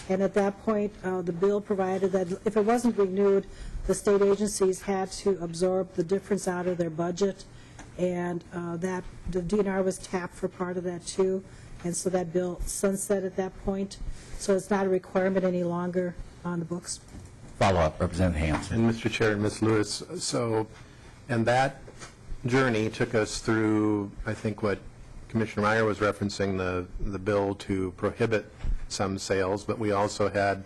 S12: and at that point, the bill provided that if it wasn't renewed, the state agencies had to absorb the difference out of their budget, and that the DNR was tapped for part of that too, and so that bill sunset at that point, so it's not a requirement any longer on the books.
S1: Follow-up, Representative Hansen.
S11: And Mr. Chair and Ms. Lewis, so, and that journey took us through, I think, what Commissioner Meyer was referencing, the bill to prohibit some sales, but we also had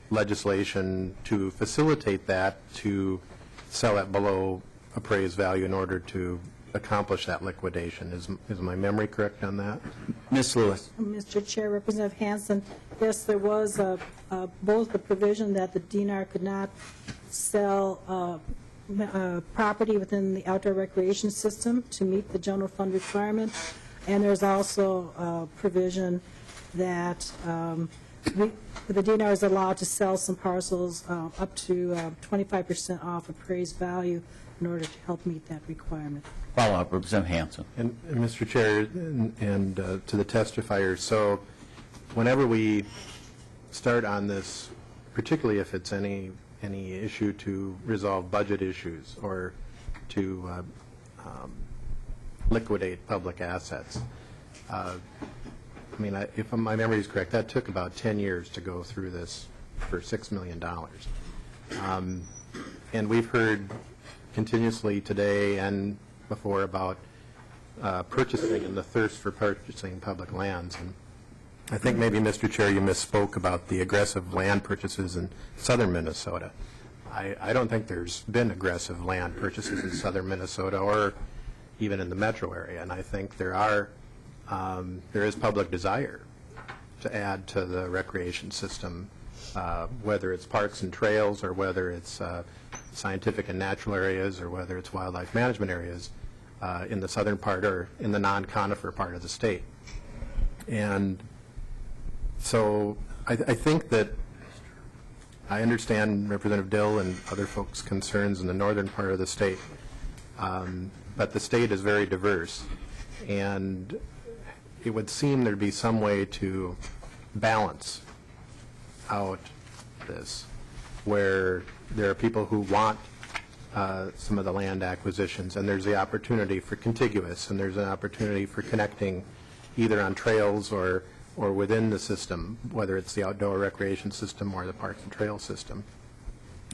S11: legislation to facilitate that, to sell at below appraised value in order to accomplish that liquidation. Is my memory correct on that?
S1: Ms. Lewis.
S12: Mr. Chair, Representative Hansen, yes, there was both the provision that the DNR could not sell property within the outdoor recreation system to meet the general fund requirement, and there's also a provision that the DNR is allowed to sell some parcels up to 25% off appraised value in order to help meet that requirement.
S1: Follow-up, Representative Hansen.
S11: And Mr. Chair, and to the testifiers, so whenever we start on this, particularly if it's any issue to resolve budget issues or to liquidate public assets, I mean, if my memory is correct, that took about 10 years to go through this for $6 million. And we've heard continuously today and before about purchasing and the thirst for purchasing public lands. And I think maybe, Mr. Chair, you misspoke about the aggressive land purchases in southern Minnesota. I don't think there's been aggressive land purchases in southern Minnesota or even in the metro area. And I think there is public desire to add to the recreation system, whether it's parks and trails or whether it's scientific and natural areas or whether it's wildlife management areas in the southern part or in the non-conifer part of the state. And so I think that I understand Representative Dill and other folks' concerns in the northern part of the state, but the state is very diverse, and it would seem there'd be some way to balance out this, where there are people who want some of the land acquisitions, and there's the opportunity for contiguous, and there's an opportunity for connecting either on trails or within the system, whether it's the outdoor recreation system or the parks and trail system,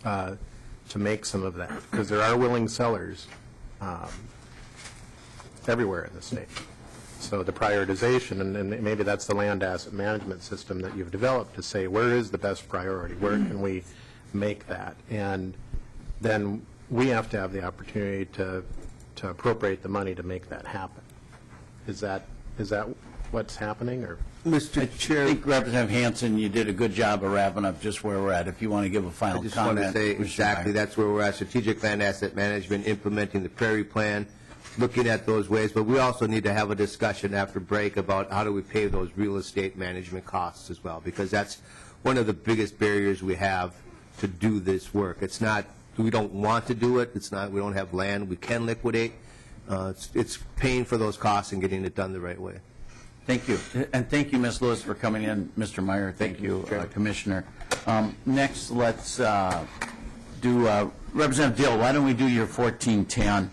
S11: to make some of that, because there are willing sellers everywhere in the state. So the prioritization, and maybe that's the land asset management system that you've developed to say, where is the best priority? Where can we make that? And then we have to have the opportunity to appropriate the money to make that happen. Is that what's happening? Or
S1: Mr. Chair, I think Representative Hansen, you did a good job of wrapping up just where we're at. If you want to give a final
S5: I just
S1: comment.
S5: want to say exactly that's where we're at, strategic land asset management, implementing the prairie plan, looking at those ways, but we also need to have a discussion after break about how do we pay those real estate management costs as well, because that's one of the biggest barriers we have to do this work. It's not, we don't want to do it, it's not, we don't have land we can liquidate. It's paying for those costs and getting it done the right way.
S1: Thank you. And thank you, Ms. Lewis, for coming in. Mr. Meyer, thank you, Commissioner. Next, let's do Representative Dill. Why don't we do your 1410?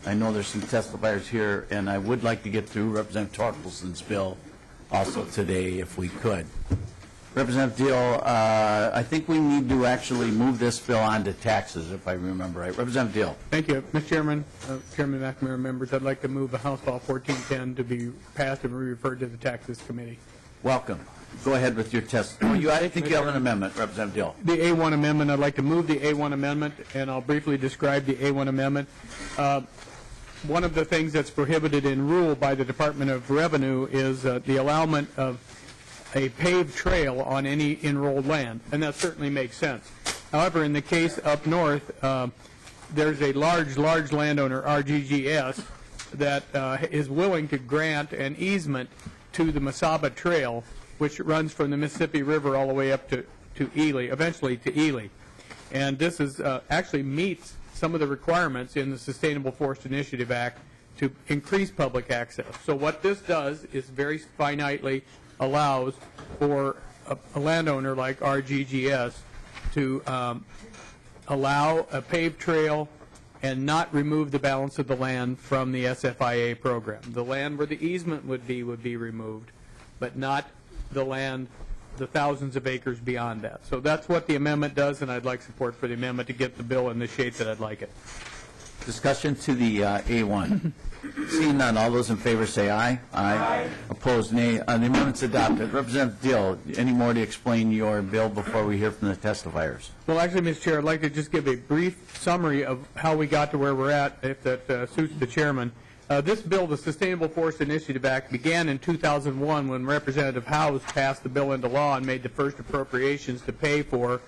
S1: I know there's some testifiers here, and I would like to get through Representative Torkelson's bill also today, if we could. Representative Dill, I think we need to actually move this bill on to taxes, if I remember right. Representative Dill.
S6: Thank you. Mr. Chairman, Chairman McNamara, members, I'd like to move the House Bill 1410 to be passed and referred to the Taxes Committee.
S1: Welcome. Go ahead with your testimony. I think you have an amendment, Representative Dill.
S6: The A1 amendment, I'd like to move the A1 amendment, and I'll briefly describe the A1 amendment. One of the things that's prohibited in rule by the Department of Revenue is the allowance of a paved trail on any enrolled land, and that certainly makes sense. However, in the case up north, there's a large landowner, RGGS, that is willing to grant an easement to the Mesaba Trail, which runs from the Mississippi River all the way up to Ely, eventually to Ely. And this is actually meets some of the requirements in the Sustainable Forest Initiative Act to increase public access. So what this does is very finitely allows for a landowner like RGGS to allow a paved trail and not remove the balance of the land from the SFIA program. The land where the easement would be removed, but not the land, the thousands of acres beyond that. So that's what the amendment does, and I'd like support for the amendment to get the bill in the shape that I'd like it.
S1: Discussion to the A1. Seeing none, all those in favor say aye. Aye. Opposed, nay. The amendment's adopted. Representative Dill, any more to explain your bill before we hear from the testifiers?
S6: Well, actually, Mr. Chair, I'd like to just give a brief summary of how we got to where we're at, if that suits the chairman. This bill, the Sustainable Forest Initiative Act, began in 2001 when Representative Howes passed the bill into law and made the first appropriations to pay for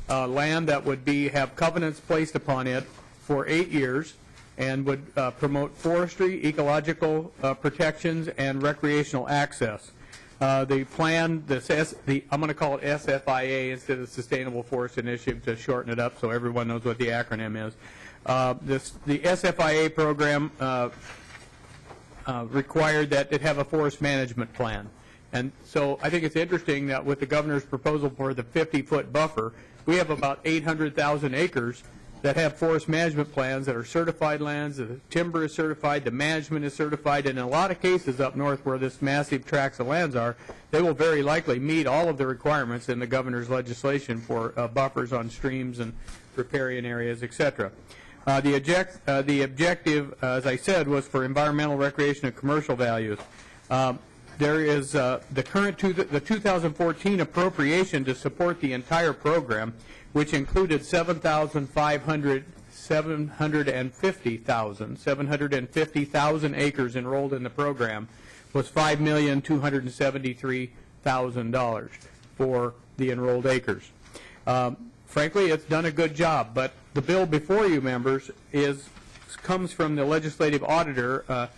S6: land that would have covenants placed upon it for 8 years and would promote forestry, ecological protections, and recreational access. The plan, I'm going to call it SFIA instead of Sustainable Forest Initiative to shorten it up so everyone knows what the acronym is. The SFIA program required that it have a forest management plan. And so I think it's interesting that with the governor's proposal for the 50-foot buffer, we have about 800,000 acres that have forest management plans that are certified lands, the timber is certified, the management is certified, and in a lot of cases up north where this massive tracts of lands are, they will very likely meet all of the requirements in the governor's legislation for buffers on streams and riparian areas, etc. The objective, as I said, was for environmental, recreation, and commercial values. There is the 2014 appropriation to support the entire program, which included 750,000 acres enrolled in the program, was $5,273,000 for the enrolled acres. Frankly, it's done a good job, but the bill before you, members, comes from the legislative auditor.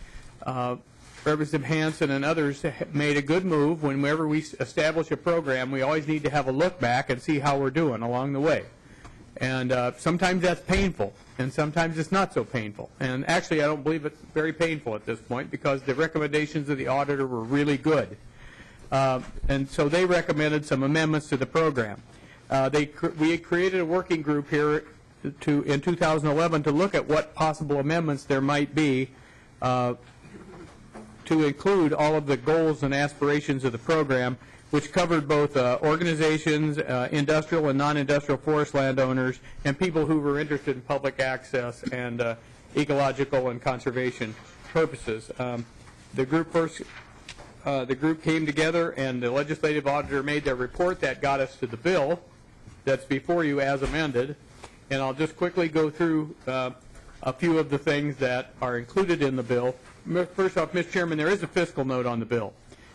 S6: Representative Hansen and others made a good move. Whenever we establish a program, we always need to have a look back and see how we're doing along the way. And sometimes that's painful, and sometimes it's not so painful. And actually, I don't believe it's very painful at this point because the recommendations of the auditor were really good. And so they recommended some amendments to the program. We had created a working group here in 2011 to look at what possible amendments there might be to include all of the goals and aspirations of the program, which covered both organizations, industrial and non-industrial forest landowners, and people who were interested in public access and ecological and conservation purposes. The group came together, and the legislative auditor made their report that got us to the bill that's before you as amended. And I'll just quickly go through a few of the things that are included in the bill. First off, Mr. Chairman, there is a fiscal note on the bill,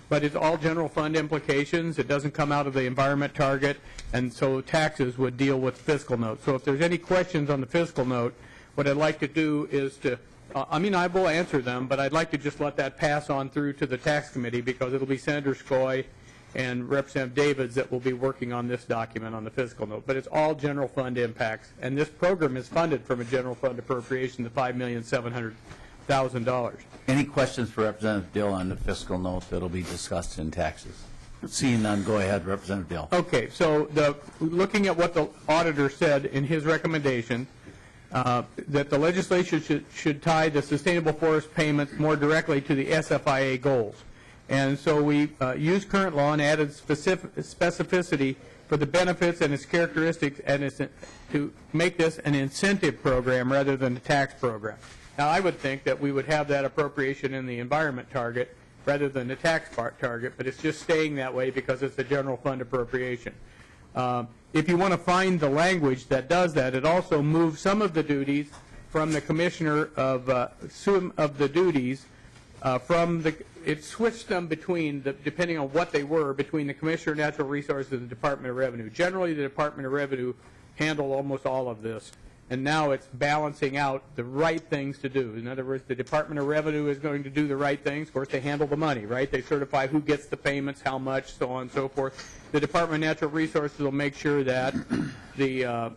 S6: but it's all general fund implications. It doesn't come out of the environment target, and so taxes would deal with fiscal note. So if there's any questions on the fiscal note, what I'd like to do is to, I will answer them, but I'd like to just let that pass on through to the tax committee because it'll be Senator Skoye and Representative Davids that will be working on this document on the fiscal note. But it's all general fund impacts, and this program is funded from a general fund appropriation, the $5,700,000.
S1: Any questions for Representative Dill on the fiscal note that will be discussed in taxes? Seeing none, go ahead, Representative Dill.
S6: Okay, so looking at what the auditor said in his recommendation, that the legislation should tie the sustainable forest payments more directly to the SFIA goals. And so we used current law and added specificity for the benefits and its characteristics and to make this an incentive program rather than a tax program. Now, I would think that we would have that appropriation in the environment target rather than the tax target, but it's just staying that way because it's a general fund appropriation. If you want to find the language that does that, it also moves some of the duties from the commissioner of the duties it switched them between, depending on what they were, between the Commissioner of Natural Resources and the Department of Revenue. Generally, the Department of Revenue handled almost all of this, and now it's balancing out the right things to do. In other words, the Department of Revenue is going to do the right things. Of course, they handle the money, right? They certify who gets the payments, how much, so on and so forth. The Department of Natural Resources will make sure that the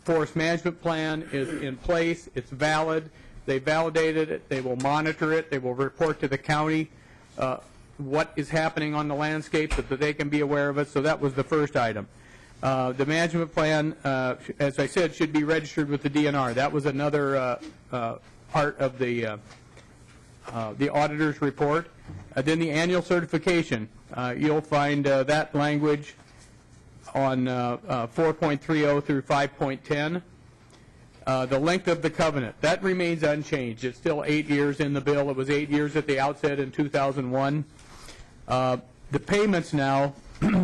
S6: forest management plan is in place, it's valid, they validated it, they will monitor it, they will report to the county what is happening on the landscape so that they can be aware of it. So that was the first item. The management plan, as I said, should be registered with the DNR. That was another part of the auditor's report. Then the annual certification. You'll find that language on 4.30 through 5.10. The length of the covenant, that remains unchanged. It's still 8 years in the bill. It was 8 years at the outset in 2001. The payments now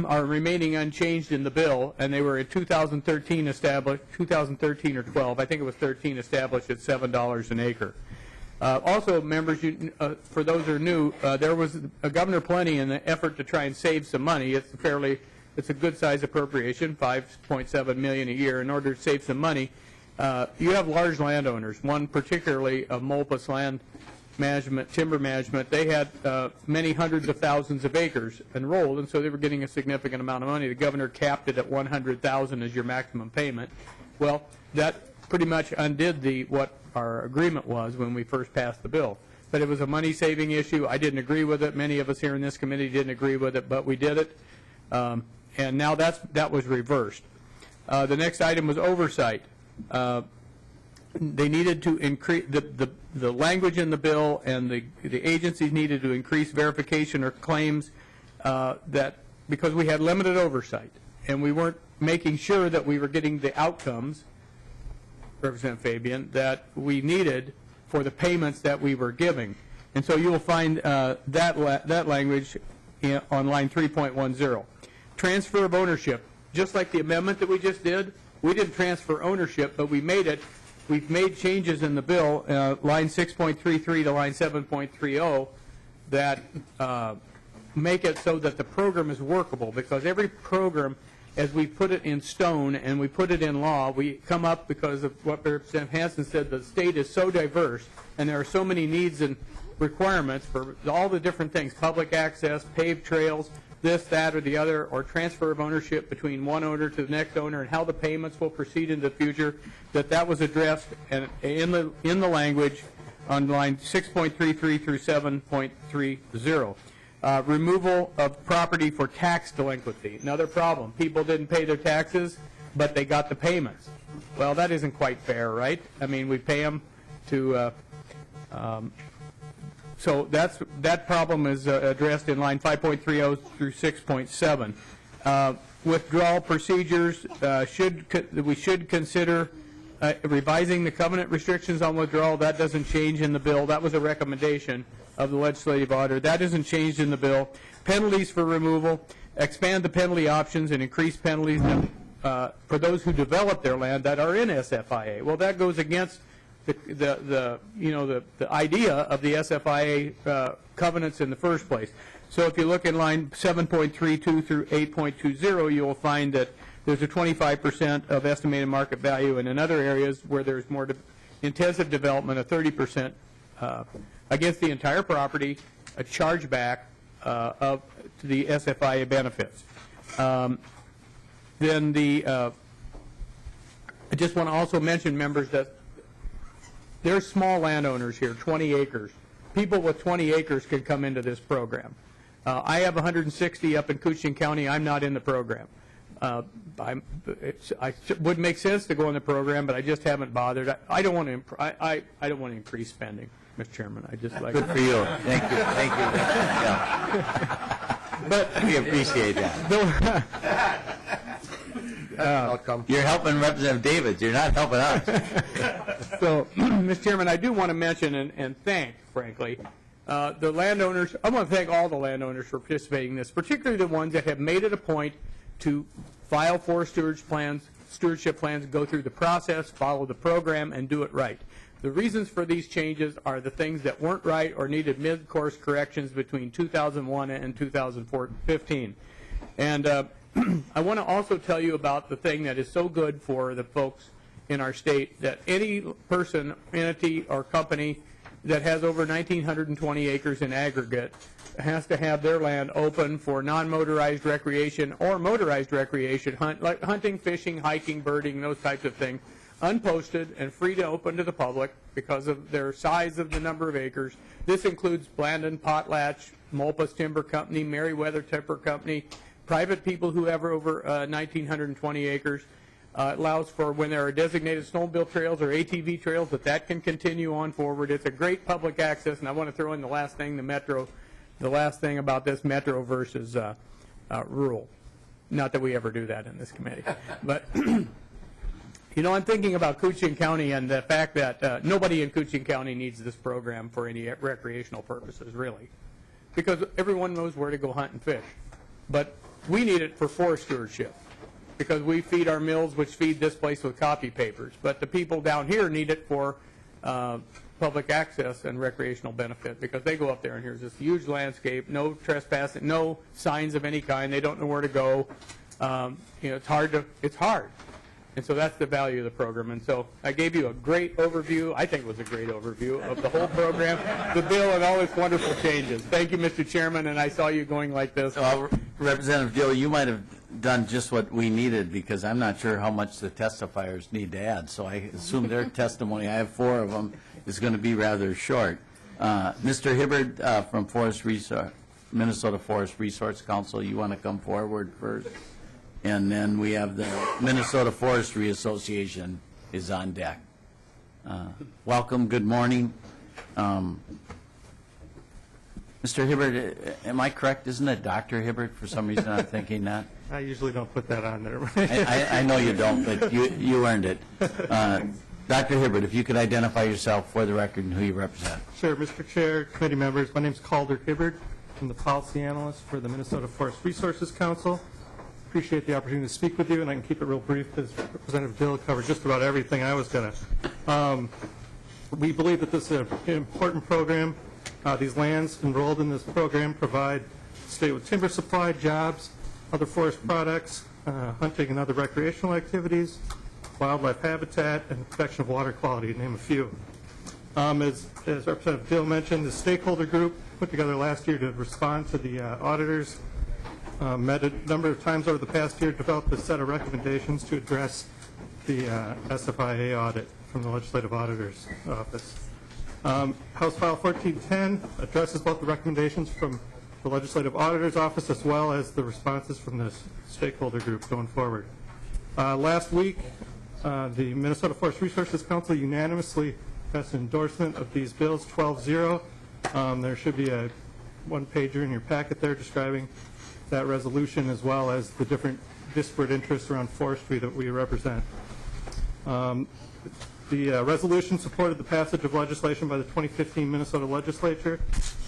S6: are remaining unchanged in the bill, and they were in 2013 established, 2013 or 12, I think it was 13, established at $7 an acre. Also, members, for those who are new, there was Governor Plenty in the effort to try and save some money. It's a good size appropriation, $5.7 million a year. In order to save some money, you have large landowners, one particularly of Molpus Land Management, Timber Management. They had many hundreds of thousands of acres enrolled, and so they were getting a significant amount of money. The governor capped it at $100,000 as your maximum payment. Well, that pretty much undid what our agreement was when we first passed the bill. But it was a money-saving issue. I didn't agree with it. Many of us here in this committee didn't agree with it, but we did it. And now that was reversed. The next item was oversight. They needed to increase the language in the bill, and the agencies needed to increase verification or claims that because we had limited oversight and we weren't making sure that we were getting the outcomes, Representative Fabian, that we needed for the payments that we were giving. And so you will find that language on line 3.10. Transfer of ownership. Just like the amendment that we just did, we didn't transfer ownership, but we made it. We've made changes in the bill, line 6.33 to line 7.30, that make it so that the program is workable, because every program, as we put it in stone and we put it in law, we come up, because of what Representative Hansen said, the state is so diverse and there are so many needs and requirements for all the different things, public access, paved trails, this, that, or the other, or transfer of ownership between one owner to the next owner, and how the payments will proceed in the future, that was addressed and in the language on line 6.33 through 7.30. Removal of property for tax delinquency. Another problem. People didn't pay their taxes, but they got the payments. Well, that isn't quite fair, right? I mean, we pay them to... So that problem is addressed in line 5.30 through 6.7. Withdrawal procedures, we should consider revising the covenant restrictions on withdrawal. That doesn't change in the bill. That was a recommendation of the legislative auditor. That isn't changed in the bill. Penalties for removal, expand the penalty options and increase penalties for those who develop their land that are in SFIA. Well, that goes against the idea of the SFIA covenants in the first place. So if you look in line 7.32 through 8.20, you will find that there's a 25% of estimated market value, and in other areas where there's more intensive development, a 30% against the entire property, a chargeback of the SFIA benefits. Then I just want to also mention, members, that there's small landowners here, 20 acres. People with 20 acres can come into this program. I have 160 up in Coochin County. I'm not in the program. It would make sense to go in the program, but I just haven't bothered. I don't want to. I don't want to increase spending, Mr. Chairman. I just like.
S1: Good for you. Thank you. Thank you. Yeah. But we appreciate that. You're helping Representative David. You're not helping us.
S6: So, Mr. Chairman, I do want to mention and thank, frankly, the landowners. I want to thank all the landowners for participating in this, particularly the ones that have made it a point to file forest stewardship plans, go through the process, follow the program, and do it right. The reasons for these changes are the things that weren't right or needed mid-course corrections between 2001 and 2015. And I want to also tell you about the thing that is so good for the folks in our state, that any person, entity, or company that has over 1,920 acres in aggregate has to have their land open for non-motorized recreation or motorized recreation, like hunting, fishing, hiking, birding, those types of things, unposted and free to open to the public because of their size of the number of acres. This includes Blandon, Potlatch, Molpus Timber Company, Merriweather Timber Company, private people who have over 1,920 acres. Allows for when there are designated snowmobile trails or ATV trails that can continue on forward. It's a great public access, and I want to throw in the last thing, the last thing about this metro versus rural. Not that we ever do that in this committee. But You know, I'm thinking about Cooching County and the fact that nobody in Cooching County needs this program for any recreational purposes, really, because everyone knows where to go hunt and fish. But we need it for forest stewardship, because we feed our mills, which feed this place with copy papers. But the people down here need it for public access and recreational benefit, because they go up there and here's this huge landscape, no trespassing, no signs of any kind. They don't know where to go. You know, it's hard. And so that's the value of the program. And so I gave you a great overview, I think it was a great overview of the whole program, the bill, and all its wonderful changes. Thank you, Mr. Chairman, and I saw you going like this.
S1: Representative Dill, you might have done just what we needed, because I'm not sure how much the testifiers need to add. So I assume their testimony, I have 4 of them, is going to be rather short. Mr. Hibbard from Minnesota Forest Resource Council, you want to come forward first? And then we have the Minnesota Forestry Association is on deck. Welcome, good morning. Mr. Hibbard, am I correct? Isn't it Dr. Hibbard? For some reason I'm thinking that.
S13: I usually don't put that on there.
S1: I know you don't, but you earned it. Dr. Hibbard, if you could identify yourself for the record and who you represent.
S13: Sure, Mr. Chair, committee members, my name is Calder Hibbard. I'm the policy analyst for the Minnesota Forest Resources Council. Appreciate the opportunity to speak with you, and I can keep it real brief because Representative Dill covered just about everything I was going to. We believe that this is an important program. These lands enrolled in this program provide the state with timber supply, jobs, other forest products, hunting and other recreational activities, wildlife habitat, and protection of water quality, to name a few. As Representative Dill mentioned, the stakeholder group put together last year to respond to the auditors met a number of times over the past year, developed a set of recommendations to address the SFIA audit from the Legislative Auditor's Office. House File 1410 addresses both the recommendations from the Legislative Auditor's Office as well as the responses from the stakeholder group going forward. Last week, the Minnesota Forest Resources Council unanimously passed an endorsement of these bills, 12-0. There should be a one-pager in your packet there describing that resolution as well as the different disparate interests around forestry that we represent. The resolution supported the passage of legislation by the 2015 Minnesota Legislature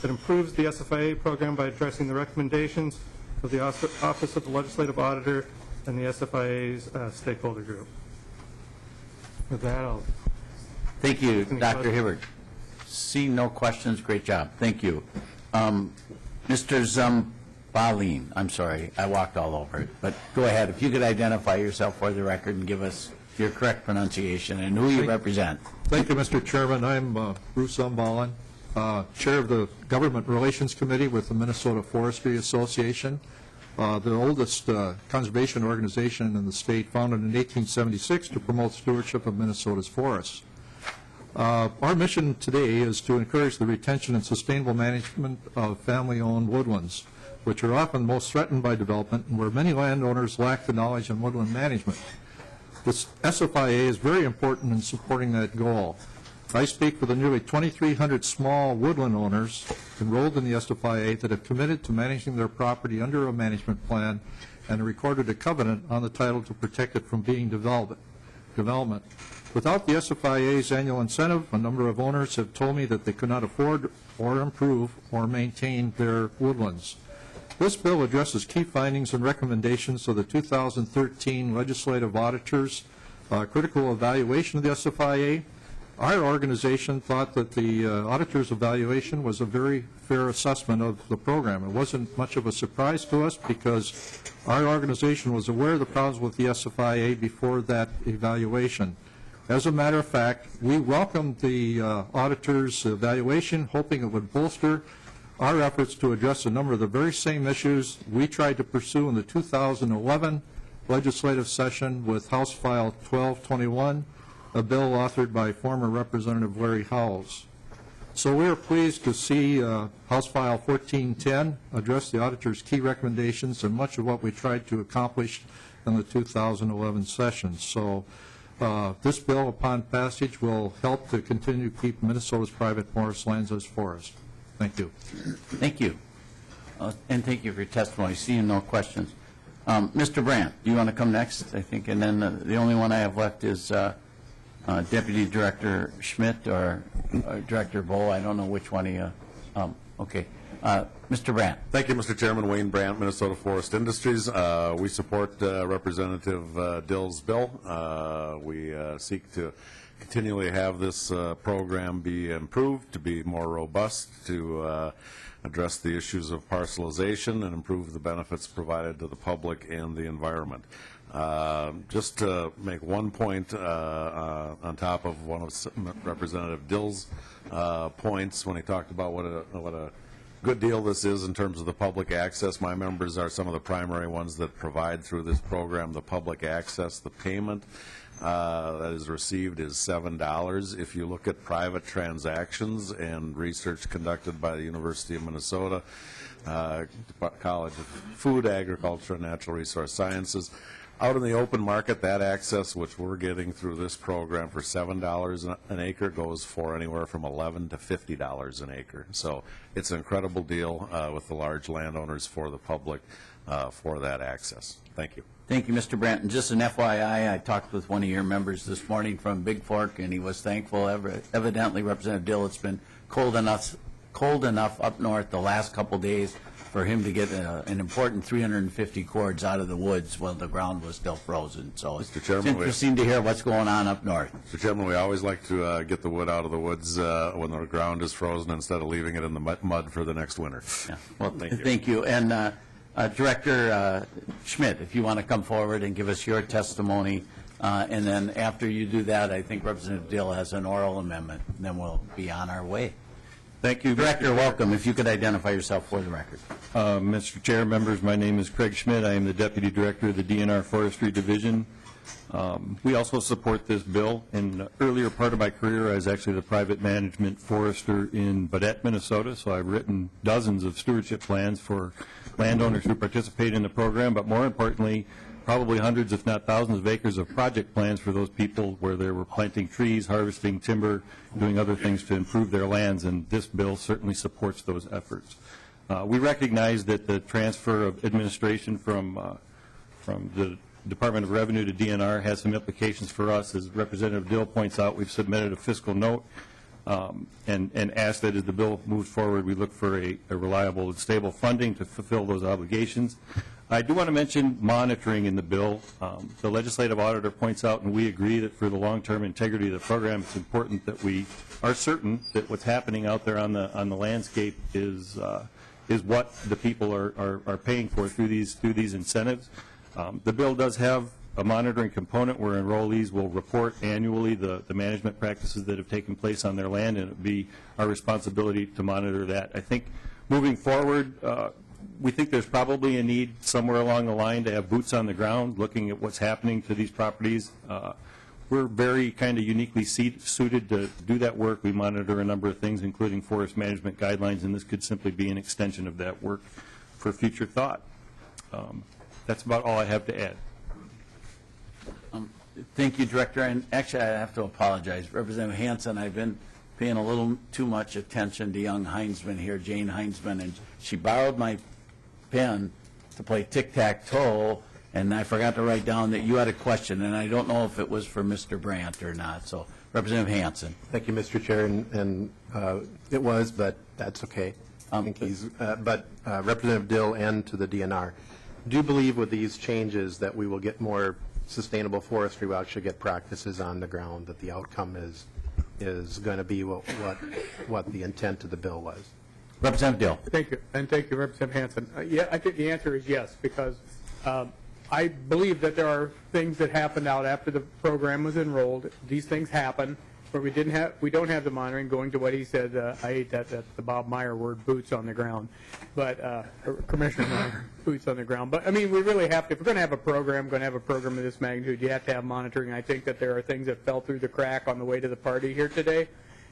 S13: that improves the SFIA program by addressing the recommendations of the Office of the Legislative Auditor and the SFIA's stakeholder group. With that, I'll...
S1: Thank you, Dr. Hibbard. See no questions. Great job. Thank you. Mr. Zambalin, I'm sorry, I walked all over it, but go ahead. If you could identify yourself for the record and give us your correct pronunciation and who you represent.
S14: Thank you, Mr. Chairman. I'm Bruce Zambalin, Chair of the Government Relations Committee with the Minnesota Forestry Association, the oldest conservation organization in the state, founded in 1876 to promote stewardship of Minnesota's forests. Our mission today is to encourage the retention and sustainable management of family-owned woodlands, which are often most threatened by development and where many landowners lack the knowledge in woodland management. This SFIA is very important in supporting that goal. I speak for the nearly 2,300 small woodland owners enrolled in the SFIA that have committed to managing their property under a management plan and recorded a covenant on the title to protect it from being development. Without the SFIA's annual incentive, a number of owners have told me that they could not afford or improve or maintain their woodlands. This bill addresses key findings and recommendations of the 2013 Legislative Auditor's critical evaluation of the SFIA. Our organization thought that the auditor's evaluation was a very fair assessment of the program. It wasn't much of a surprise to us because our organization was aware of the problems with the SFIA before that evaluation. As a matter of fact, we welcomed the auditor's evaluation, hoping it would bolster our efforts to address a number of the very same issues we tried to pursue in the 2011 legislative session with House File 1221, a bill authored by former Representative Larry Howells. So we are pleased to see House File 1410 address the auditor's key recommendations and much of what we tried to accomplish in the 2011 session. So this bill, upon passage, will help to continue to keep Minnesota's private forest lands as forests. Thank you.
S1: Thank you. And thank you for your testimony. Seeing no questions. Mr. Brandt, do you want to come next, I think? And then the only one I have left is Deputy Director Schmidt or Director Bowe. I don't know which one he, okay. Mr. Brandt.
S15: Thank you, Mr. Chairman. Wayne Brandt, Minnesota Forest Industries. We support Representative Dill's bill. We seek to continually have this program be improved, to be more robust, to address the issues of parcelization and improve the benefits provided to the public and the environment. Just to make one point on top of one of Representative Dill's points when he talked about what a good deal this is in terms of the public access. My members are some of the primary ones that provide through this program the public access. The payment that is received is $7. If you look at private transactions and research conducted by the University of Minnesota, College of Food, Agriculture, and Natural Resource Sciences, out in the open market, that access which we're getting through this program for $7 an acre goes for anywhere from $11 to $50 an acre. So it's an incredible deal with the large landowners for the public for that access. Thank you.
S1: Thank you, Mr. Brandt. And just an FYI, I talked with one of your members this morning from Big Fork, and he was thankful. Evidently, Representative Dill, it's been cold enough up north the last couple days for him to get an important 350 cords out of the woods while the ground was still frozen. So
S15: Mr. Chairman,
S1: it's interesting to hear what's going on up north.
S15: Mr. Chairman, we always like to get the wood out of the woods when the ground is frozen instead of leaving it in the mud for the next winter.
S1: Yeah. Well, thank you. And Director Schmidt, if you want to come forward and give us your testimony, and then after you do that, I think Representative Dill has an oral amendment, and then we'll be on our way.
S7: Thank you.
S1: Director, welcome. If you could identify yourself for the record.
S7: Mr. Chair, members, my name is Craig Schmidt. I am the Deputy Director of the DNR Forestry Division. We also support this bill. In the earlier part of my career, I was actually the private management forester in Baudette, Minnesota, so I've written dozens of stewardship plans for landowners who participate in the program, but more importantly, probably hundreds, if not thousands, of acres of project plans for those people where they were planting trees, harvesting timber, doing other things to improve their lands, and this bill certainly supports those efforts. We recognize that the transfer of administration from the Department of Revenue to DNR has some implications for us. As Representative Dill points out, we've submitted a fiscal note and asked that as the bill moves forward, we look for a reliable and stable funding to fulfill those obligations. I do want to mention monitoring in the bill. The legislative auditor points out, and we agree, that for the long-term integrity of the program, it's important that we are certain that what's happening out there on the landscape is what the people are paying for through these incentives. The bill does have a monitoring component where enrollees will report annually the management practices that have taken place on their land, and it would be our responsibility to monitor that. I think moving forward, we think there's probably a need somewhere along the line to have boots on the ground looking at what's happening to these properties. We're very kind of uniquely suited to do that work. We monitor a number of things, including forest management guidelines, and this could simply be an extension of that work for future thought. That's about all I have to add.
S1: Thank you, Director. And actually, I have to apologize. Representative Hansen, I've been paying a little too much attention to young Heinzman here, Jane Heinzman, and she borrowed my pen to play tic-tac-toe, and I forgot to write down that you had a question, and I don't know if it was for Mr. Brandt or not. So, Representative Hansen.
S11: Thank you, Mr. Chair, and it was, but that's okay. I think Representative Dill and to the DNR, do you believe with these changes that we will get more sustainable forestry, we'll actually get practices on the ground, that the outcome is going to be what the intent of the bill was?
S1: Representative Dill.
S6: Thank you, and thank you, Representative Hansen. Yeah, I think the answer is yes, because I believe that there are things that happened out after the program was enrolled. These things happen, where we don't have the monitoring. Going to what he said, I hate that's the Bob Meyer word, boots on the ground, but Commissioner Meyer, boots on the ground. But I mean, we really have to. If we're going to have a program, of this magnitude, you have to have monitoring. I think that there are things that fell through the crack on the way to the party here today,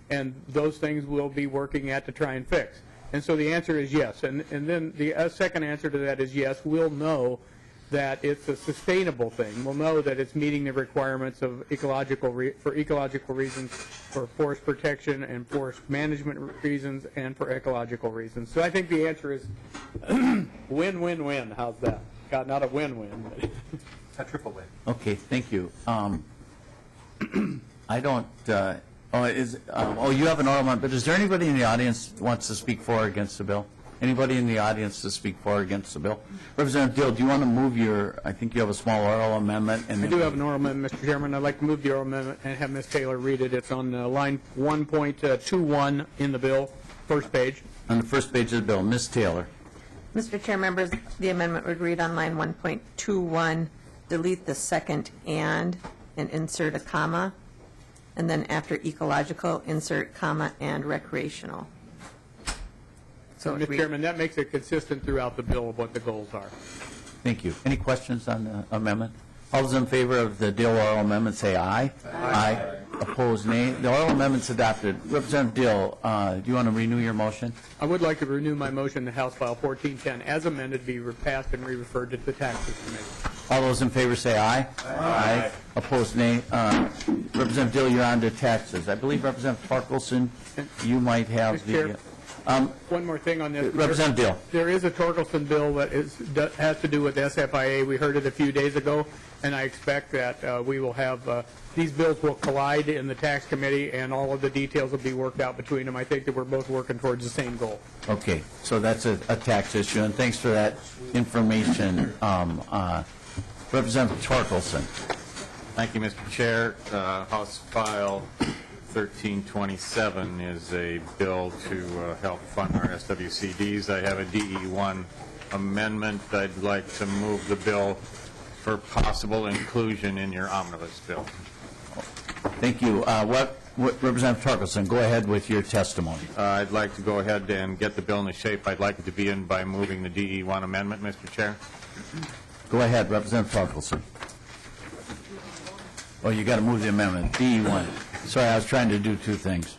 S6: and those things we'll be working at to try and fix. And so the answer is yes. And then the second answer to that is yes. We'll know that it's a sustainable thing. We'll know that it's meeting the requirements of for ecological reasons, for forest protection and forest management reasons, and for ecological reasons. So I think the answer is win-win-win. How's that? God, not a win-win, but
S5: A triple win.
S1: Okay, thank you. I don't, you have an oral amendment, but is there anybody in the audience who wants to speak for or against the bill? Anybody in the audience to speak for or against the bill? Representative Dill, do you want to move your, I think you have a small oral amendment? And
S6: I do have an oral amendment, Mr. Chairman. I'd like to move the oral amendment and have Ms. Taylor read it. It's on line 1.21 in the bill, first page.
S1: On the first page of the bill, Ms. Taylor.
S16: Mr. Chair, members, the amendment would read on line 1.21, delete the second and insert a comma, and then after ecological, insert comma and recreational.
S6: So, Mr. Chairman, that makes it consistent throughout the bill of what the goals are.
S1: Thank you. Any questions on the amendment? All those in favor of the Dill oral amendment say aye. Aye. Opposed, nay. The oral amendment's adopted. Representative Dill, do you want to renew your motion?
S6: I would like to renew my motion to House File 1410 as amended be repassed and re-referred to the Taxes Committee.
S1: All those in favor say aye. Aye. Opposed, nay. Representative Dill, you're on to taxes. I believe Representative Torkelson, you might have
S6: Mr. Chair,
S1: the...
S6: one more thing on this.
S1: Representative Dill.
S6: There is a Torkelson bill that has to do with SFIA. We heard it a few days ago, and I expect that we will have, these bills will collide in the Tax Committee, and all of the details will be worked out between them. I think that we're both working towards the same goal.
S1: Okay, so that's a tax issue, and thanks for that information, Representative Torkelson.
S17: Thank you, Mr. Chair. House File 1327 is a bill to help fund our SWCDs. I have a DE1 amendment. I'd like to move the bill for possible inclusion in your omnibus bill.
S1: Thank you. Representative Torkelson, go ahead with your testimony.
S17: I'd like to go ahead and get the bill in the shape I'd like it to be in by moving the DE1 amendment, Mr. Chair.
S1: Go ahead, Representative Torkelson. Oh, you got to move the amendment, DE1. Sorry, I was trying to do two things.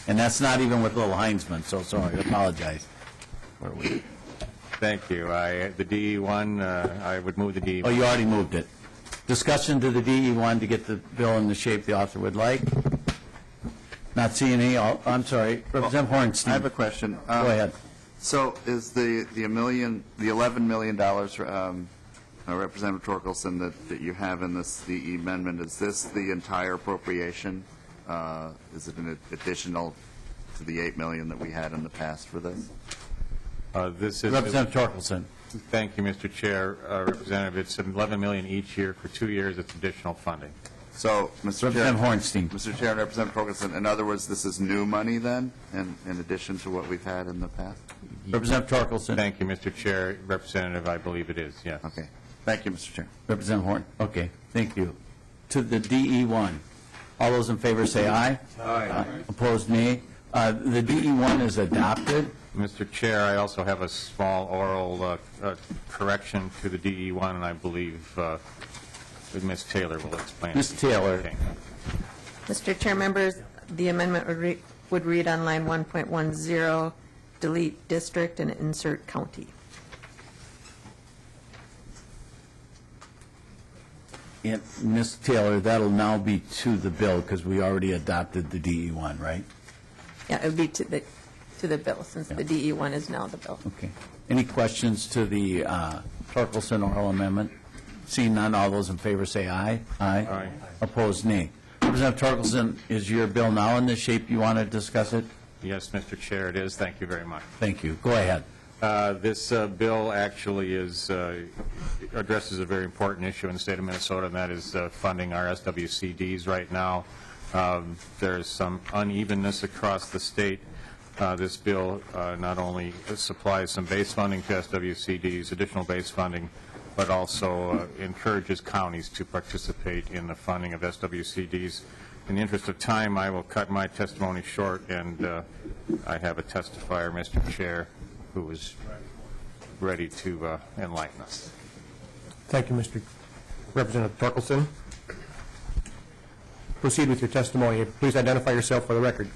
S1: And that's not even with little Heinzman, so sorry, I apologize. Where are we?
S17: Thank you. The DE1, I would move the DE1.
S1: Oh, you already moved it. Discussion to the DE1 to get the bill in the shape the author would like. Not seeing any. I'm sorry. Representative Hornstein.
S18: I have a question.
S1: Go ahead.
S18: So is the $11 million, Representative Torkelson, that you have in this DE amendment, is this the entire appropriation? Is it an additional to the $8 million that we had in the past for this?
S17: This is
S1: Representative Torkelson.
S17: Thank you, Mr. Chair. Representative, it's $11 million each year for 2 years. It's additional funding.
S18: So, Mr.
S1: Representative Hornstein.
S18: Mr. Chair and Representative Torkelson, in other words, this is new money then, in addition to what we've had in the past?
S1: Representative Torkelson.
S17: Thank you, Mr. Chair. Representative, I believe it is, yes.
S18: Okay. Thank you, Mr. Chair.
S1: Representative Horn. Okay, thank you. To the DE1. All those in favor say aye.
S5: Aye.
S1: Opposed, nay. The DE1 is adopted.
S17: Mr. Chair, I also have a small oral correction to the DE1, and I believe Ms. Taylor will explain.
S1: Ms. Taylor.
S17: Okay.
S16: Mr. Chair, members, the amendment would read on line 1.10, delete district and insert county.
S1: And Ms. Taylor, that'll now be to the bill because we already adopted the DE1, right?
S16: Yeah, it would be to the bill, since the DE1 is now the bill.
S1: Okay. Any questions to the Torkelson oral amendment? Seeing none, all those in favor say aye. Aye.
S17: Aye.
S1: Opposed, nay. Representative Torkelson, is your bill now in the shape you want to discuss it?
S17: Yes, Mr. Chair, it is. Thank you very much.
S1: Thank you. Go ahead.
S17: This bill actually addresses a very important issue in the state of Minnesota, and that is funding our SWCDs right now. There's some unevenness across the state. This bill not only supplies some base funding to SWCDs, additional base funding, but also encourages counties to participate in the funding of SWCDs. In the interest of time, I will cut my testimony short, and I have a testifier, Mr. Chair, who is ready to enlighten us.
S9: Thank you, Mr. Representative Torkelson. Proceed with your testimony. Please identify yourself for the record.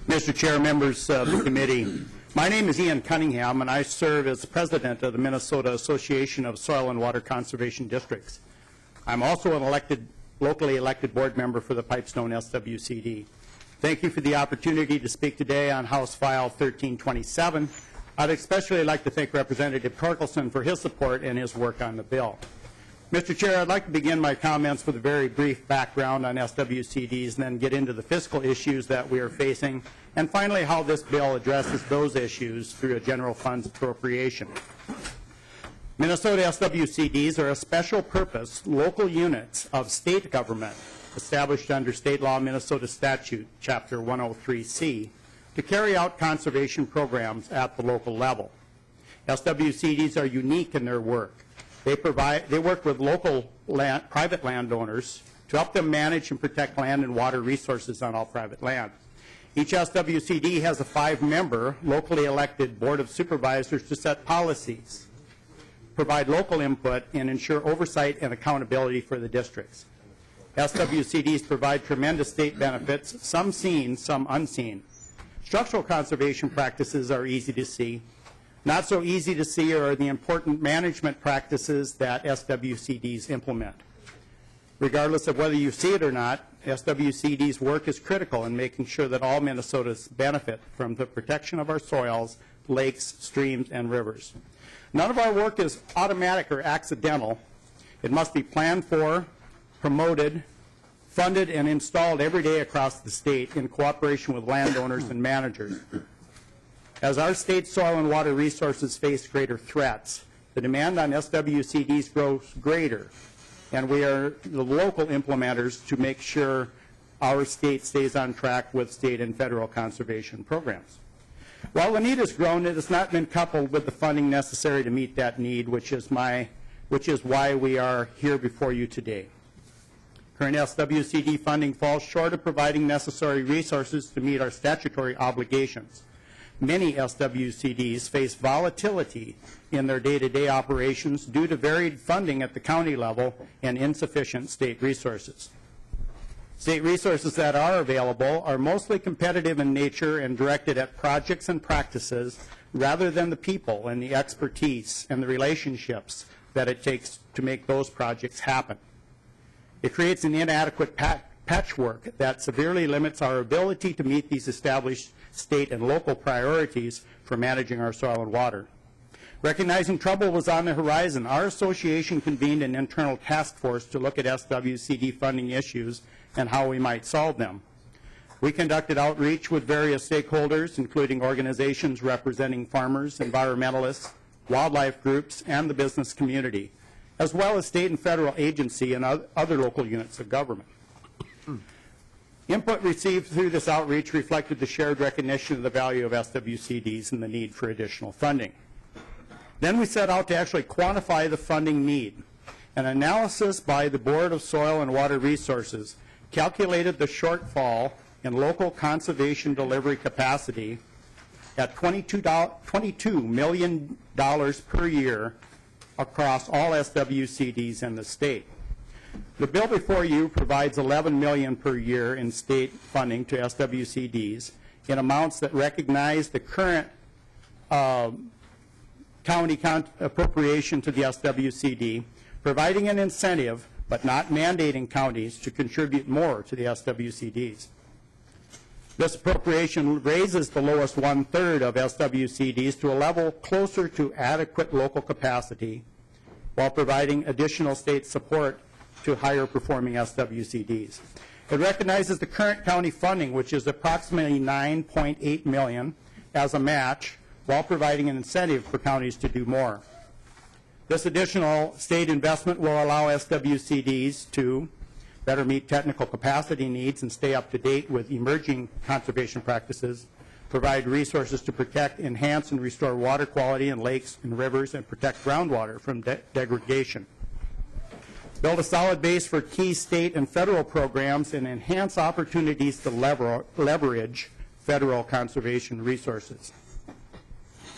S19: Mr. Chair, members of the committee, my name is Ian Cunningham, and I serve as president of the Minnesota Association of Soil and Water Conservation Districts. I'm also an locally elected board member for the Pipestone SWCD. Thank you for the opportunity to speak today on House File 1327, I'd especially like to thank Representative Torkelson for his support and his work on the bill. Mr. Chair, I'd like to begin my comments with a very brief background on SWCDs and then get into the fiscal issues that we are facing, and finally how this bill addresses those issues through a general funds appropriation. Minnesota SWCDs are a special purpose local units of state government established under state law Minnesota statute, Chapter 103C, to carry out conservation programs at the local level. SWCDs are unique in their work. They work with local private landowners to help them manage and protect land and water resources on all private land. Each SWCD has a 5-member locally elected board of supervisors to set policies, provide local input, and ensure oversight and accountability for the districts. SWCDs provide tremendous state benefits, some seen, some unseen. Structural conservation practices are easy to see. Not so easy to see are the important management practices that SWCDs implement. Regardless of whether you see it or not, SWCD's work is critical in making sure that all Minnesotans benefit from the protection of our soils, lakes, streams, and rivers. None of our work is automatic or accidental. It must be planned for, promoted, funded, and installed every day across the state in cooperation with landowners and managers. As our state's soil and water resources face greater threats, the demand on SWCDs grows greater, and we are the local implementers to make sure our state stays on track with state and federal conservation programs. While the need has grown, it has not been coupled with the funding necessary to meet that need, which is why we are here before you today. Current SWCD funding falls short of providing necessary resources to meet our statutory obligations. Many SWCDs face volatility in their day-to-day operations due to varied funding at the county level and insufficient state resources. State resources that are available are mostly competitive in nature and directed at projects and practices rather than the people and the expertise and the relationships that it takes to make those projects happen. It creates an inadequate patchwork that severely limits our ability to meet these established state and local priorities for managing our soil and water. Recognizing trouble was on the horizon, our association convened an internal task force to look at SWCD funding issues and how we might solve them. We conducted outreach with various stakeholders, including organizations representing farmers, environmentalists, wildlife groups, and the business community, as well as state and federal agency and other local units of government. Input received through this outreach reflected the shared recognition of the value of SWCDs and the need for additional funding. Then we set out to actually quantify the funding need. An analysis by the Board of Soil and Water Resources calculated the shortfall in local conservation delivery capacity at $22 million per year across all SWCDs in the state. The bill before you provides $11 million per year in state funding to SWCDs in amounts that recognize the current county appropriation to the SWCD, providing an incentive but not mandating counties to contribute more to the SWCDs. This appropriation raises the lowest 1/3 of SWCDs to a level closer to adequate local capacity while providing additional state support to higher performing SWCDs. It recognizes the current county funding, which is approximately $9.8 million, as a match while providing an incentive for counties to do more. This additional state investment will allow SWCDs to better meet technical capacity needs and stay up to date with emerging conservation practices, provide resources to protect, enhance, and restore water quality in lakes and rivers, and protect groundwater from degradation. Build a solid base for key state and federal programs and enhance opportunities to leverage federal conservation resources.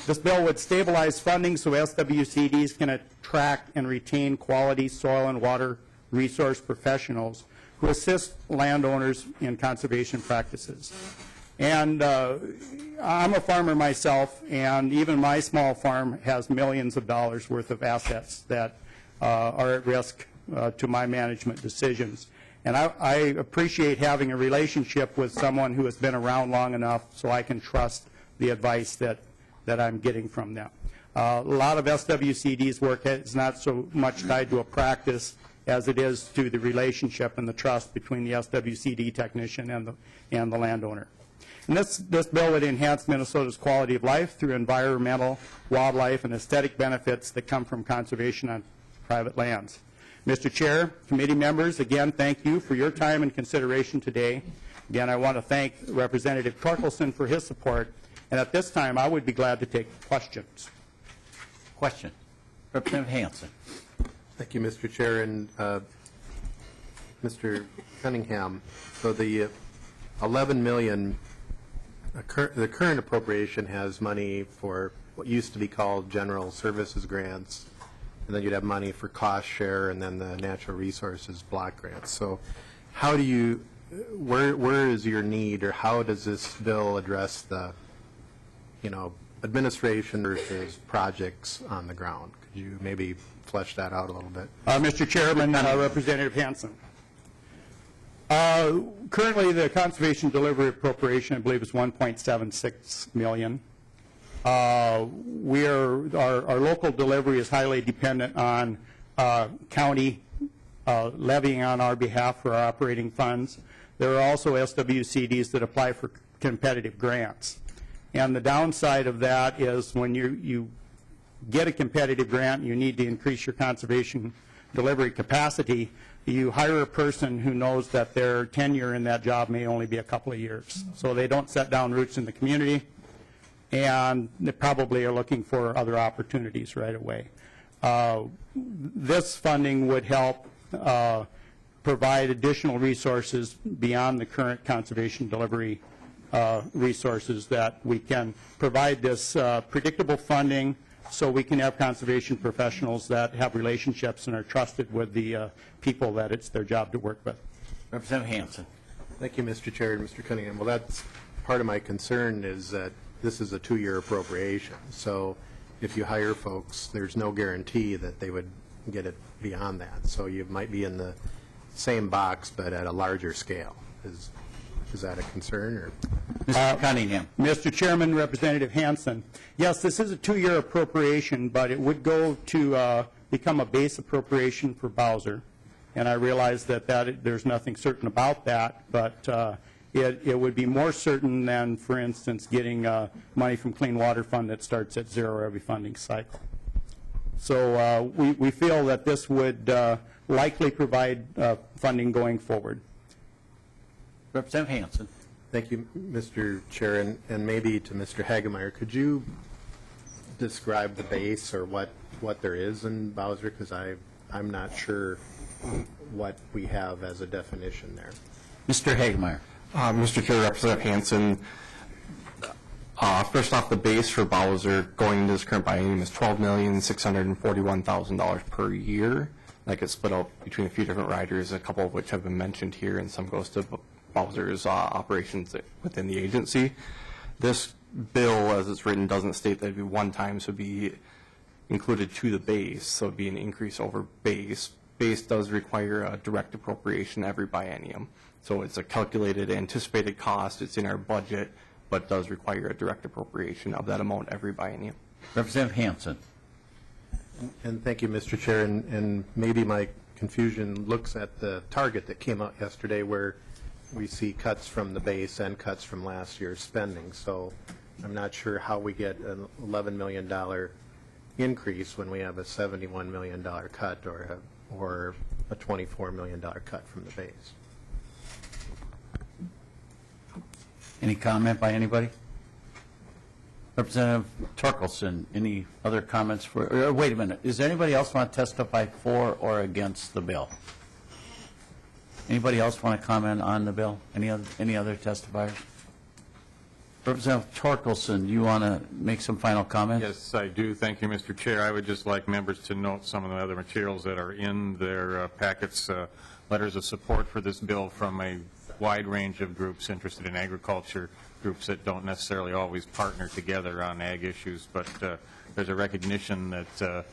S19: This bill would stabilize funding so SWCDs can attract and retain quality soil and water resource professionals who assist landowners in conservation practices. And I'm a farmer myself, and even my small farm has millions of dollars worth of assets that are at risk to my management decisions. And I appreciate having a relationship with someone who has been around long enough so I can trust the advice that that I'm getting from them. A lot of SWCD's work is not so much tied to a practice as it is to the relationship and the trust between the SWCD technician and the landowner. And this bill would enhance Minnesota's quality of life through environmental, wildlife, and aesthetic benefits that come from conservation on private lands. Mr. Chair, committee members, again, thank you for your time and consideration today. Again, I want to thank Representative Torkelson for his support, and at this time, I would be glad to take questions.
S1: Question. Representative Hansen.
S11: Thank you, Mr. Chair. And Mr. Cunningham, so the 11 million, the current appropriation has money for what used to be called general services grants, and then you'd have money for cost share and then the natural resources block grants. So how do you, where is your need, or how does this bill address the, administration versus projects on the ground? Could you maybe flesh that out a little bit?
S19: Mr. Chairman, Representative Hansen. Currently, the conservation delivery appropriation, I believe, is $1.76 million. Our local delivery is highly dependent on county levying on our behalf for our operating funds. There are also SWCDs that apply for competitive grants. And the downside of that is when you get a competitive grant, you need to increase your conservation delivery capacity, you hire a person who knows that their tenure in that job may only be a couple of years. So they don't set down roots in the community, and they probably are looking for other opportunities right away. This funding would help provide additional resources beyond the current conservation delivery resources, that we can provide this predictable funding so we can have conservation professionals that have relationships and are trusted with the people that it's their job to work with.
S1: Representative Hansen.
S11: Thank you, Mr. Chair and Mr. Cunningham. Well, that's part of my concern, is that this is a 2-year appropriation. So if you hire folks, there's no guarantee that they would get it beyond that. So you might be in the same box but at a larger scale. Is that a concern? Or?
S19: Mr. Cunningham. Mr. Chairman, Representative Hansen, yes, this is a 2-year appropriation, but it would go to become a base appropriation for Bowser. And I realize that there's nothing certain about that, but it would be more certain than, for instance, getting money from Clean Water Fund that starts at 0 every funding cycle. So we feel that this would likely provide funding going forward.
S1: Representative Hansen.
S11: Thank you, Mr. Chair, and maybe to Mr. Hagemeyer, could you describe the base or what there is in Bowser? Because I'm not sure what we have as a definition there.
S1: Mr. Hagemeyer.
S20: Mr. Chair, Representative Hansen, first off, the base for Bowser going into this current biennium is $12,641,000 per year. That gets split out between a few different riders, a couple of which have been mentioned here, and some goes to Bowser's operations within the agency. This bill, as it's written, doesn't state that it would be one time, so it would be included to the base, so it would be an increase over base. Base does require a direct appropriation every biennium, so it's a calculated anticipated cost. It's in our budget, but does require a direct appropriation of that amount every biennium.
S1: Representative Hansen.
S11: And thank you, Mr. Chair, and maybe my confusion looks at the target that came out yesterday, where we see cuts from the base and cuts from last year's spending. So I'm not sure how we get an $11 million increase when we have a $71 million cut or a $24 million cut from the base.
S1: Any comment by anybody? Representative Torkelson, any other comments for, wait a minute, does anybody else want to testify for or against the bill? Anybody else want to comment on the bill? Any other testifiers? Representative Torkelson, you want to make some final comments?
S17: Yes, I do. Thank you, Mr. Chair. I would just like members to note some of the other materials that are in their packets, letters of support for this bill from a wide range of groups interested in agriculture, groups that don't necessarily always partner together on ag issues, but there's a recognition that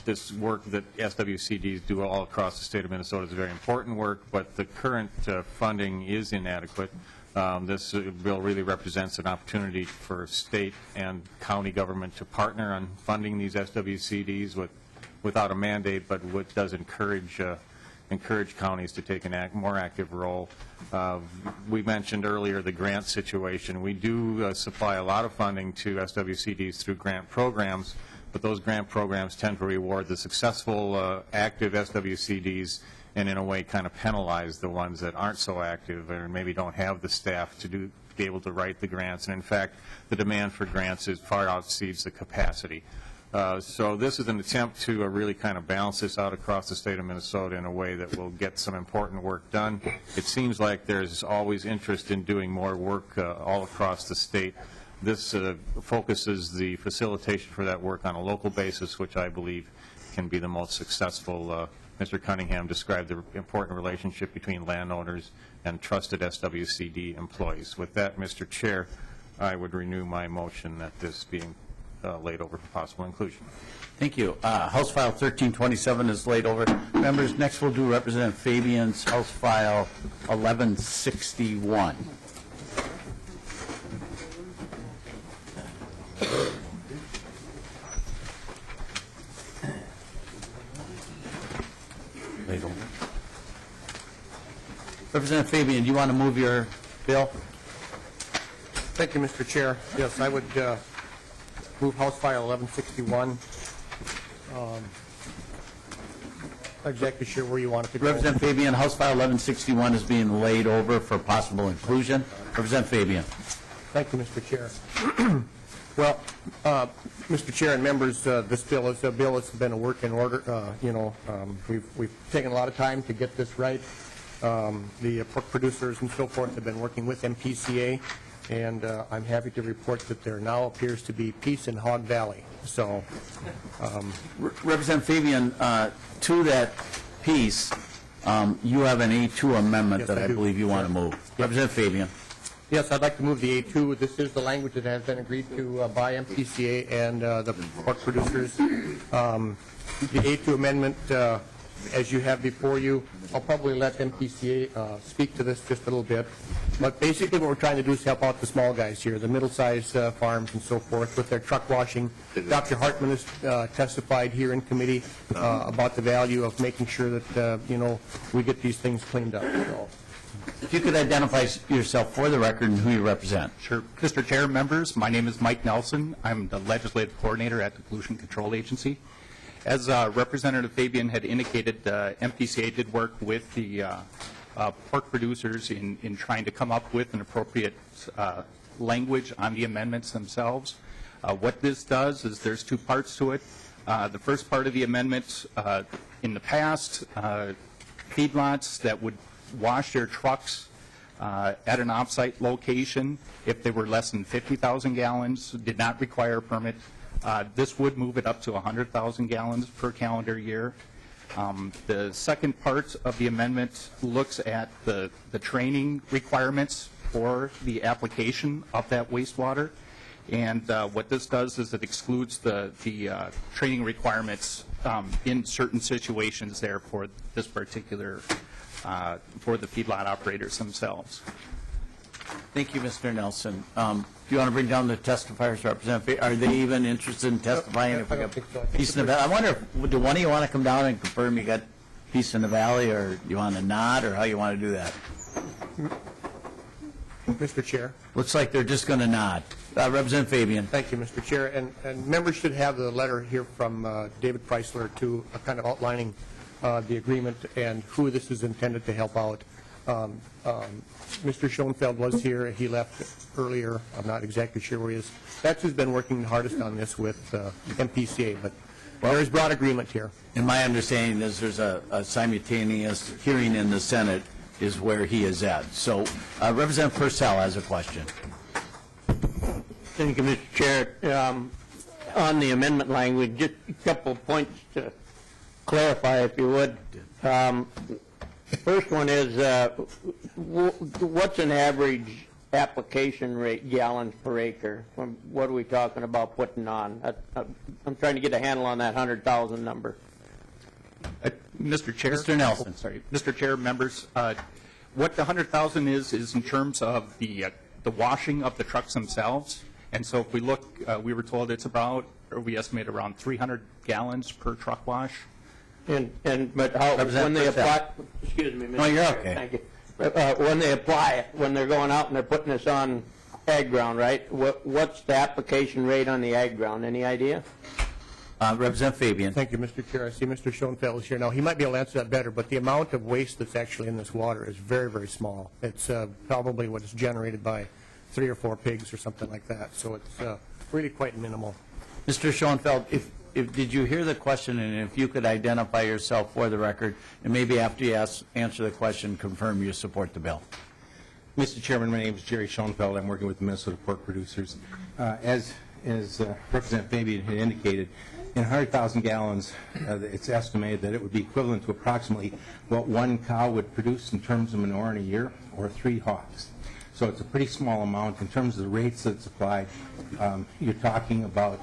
S17: this work that SWCDs do all across the state of Minnesota is very important work, but the current funding is inadequate. This bill really represents an opportunity for state and county government to partner on funding these SWCDs without a mandate, but what does encourage counties to take a more active role. We mentioned earlier the grant situation. We do supply a lot of funding to SWCDs through grant programs, but those grant programs tend to reward the successful active SWCDs and in a way kind of penalize the ones that aren't so active or maybe don't have the staff to be able to write the grants. And in fact, the demand for grants far exceeds the capacity. So this is an attempt to really kind of balance this out across the state of Minnesota in a way that will get some important work done. It seems like there's always interest in doing more work all across the state. This focuses the facilitation for that work on a local basis, which I believe can be the most successful. Mr. Cunningham described the important relationship between landowners and trusted SWCD employees. With that, Mr. Chair, I would renew my motion that this being laid over for possible inclusion.
S1: Thank you. House File 1327 is laid over. Members, next we'll do Representative Fabian's House File 1161. Laid over. Representative Fabian, do you want to move your bill?
S9: Thank you, Mr. Chair. Yes, I would move House File 1161. Not exactly sure where you want it to go.
S1: Representative Fabian, House File 1161 is being laid over for possible inclusion. Representative Fabian.
S9: Thank you, Mr. Chair. Well, Mr. Chair and members, this bill is a bill that's been a work in order. We've taken a lot of time to get this right. The pork producers and so forth have been working with MPCA, and I'm happy to report that there now appears to be peace in Hog Valley. So,
S1: Representative Fabian, to that piece, you have an A2 amendment that I believe you want to move. Representative Fabian.
S9: Yes, I'd like to move the A2. This is the language that has been agreed to by MPCA and the pork producers. The A2 amendment, as you have before you, I'll probably let MPCA speak to this just a little bit. But basically what we're trying to do is help out the small guys here, the middle-sized farms and so forth with their truck washing. Dr. Hartman has testified here in committee about the value of making sure that, we get these things cleaned up. So.
S1: If you could identify yourself for the record and who you represent.
S21: Sure. Mr. Chair, members, my name is Mike Nelson. I'm the legislative coordinator at the Pollution Control Agency. As Representative Fabian had indicated, MPCA did work with the pork producers in trying to come up with an appropriate language on the amendments themselves. What this does is there's two parts to it. The first part of the amendment, in the past, feedlots that would wash their trucks at an off-site location, if they were less than 50,000 gallons, did not require a permit. This would move it up to 100,000 gallons per calendar year. The second part of the amendment looks at the training requirements for the application of that wastewater. And what this does is it excludes the training requirements in certain situations there for this particular for the feedlot operators themselves.
S1: Thank you, Mr. Nelson. Do you want to bring down the testifiers, Representative? Are they even interested in testifying? If we got peace in the valley? I wonder, do one of you want to come down and confirm you got peace in the valley, or you want to nod, or how you want to do that?
S9: Mr. Chair.
S1: Looks like they're just going to nod. Representative Fabian.
S9: Thank you, Mr. Chair. And members should have the letter here from David Chrysler to kind of outlining the agreement and who this is intended to help out. Mr. Schoenfeld was here. He left earlier. I'm not exactly sure where he is. That's who's been working the hardest on this with MPCA, but there is broad agreement here.
S1: And my understanding is there's a simultaneous hearing in the Senate is where he is at. So Representative Purcell has a question.
S22: Thank you, Mr. Chair. On the amendment language, just a couple of points to clarify, if you would. First one is, what's an average application rate, gallons per acre? What are we talking about putting on? I'm trying to get a handle on that 100,000 number.
S21: Mr. Chair.
S1: Mr. Nelson.
S21: Sorry. Mr. Chair, members, what the 100,000 is in terms of the washing of the trucks themselves. And so if we look, we were told it's about, or we estimate around 300 gallons per truck wash.
S22: But how, when they apply, excuse me, Mr.
S1: No, you're
S22: Chair,
S1: okay.
S22: Thank you. When they apply it, when they're going out and they're putting this on ag ground, right? What's the application rate on the ag ground? Any idea?
S1: Representative Fabian.
S9: Thank you, Mr. Chair. I see Mr. Schoenfeld is here. Now, he might be able to answer that better, but the amount of waste that's actually in this water is very, very small. It's probably what is generated by 3 or 4 pigs or something like that. So it's really quite minimal.
S1: Mr. Schoenfeld, did you hear the question, and if you could identify yourself for the record, and maybe after you answer the question, confirm you support the bill.
S2: Mr. Chairman, my name is Jerry Schoenfeld. I'm working with the Minnesota Pork Producers. As Representative Fabian had indicated, in 100,000 gallons, it's estimated that it would be equivalent to approximately what 1 cow would produce in terms of manure in a year, or 3 hogs. So it's a pretty small amount. In terms of the rates that's applied, you're talking about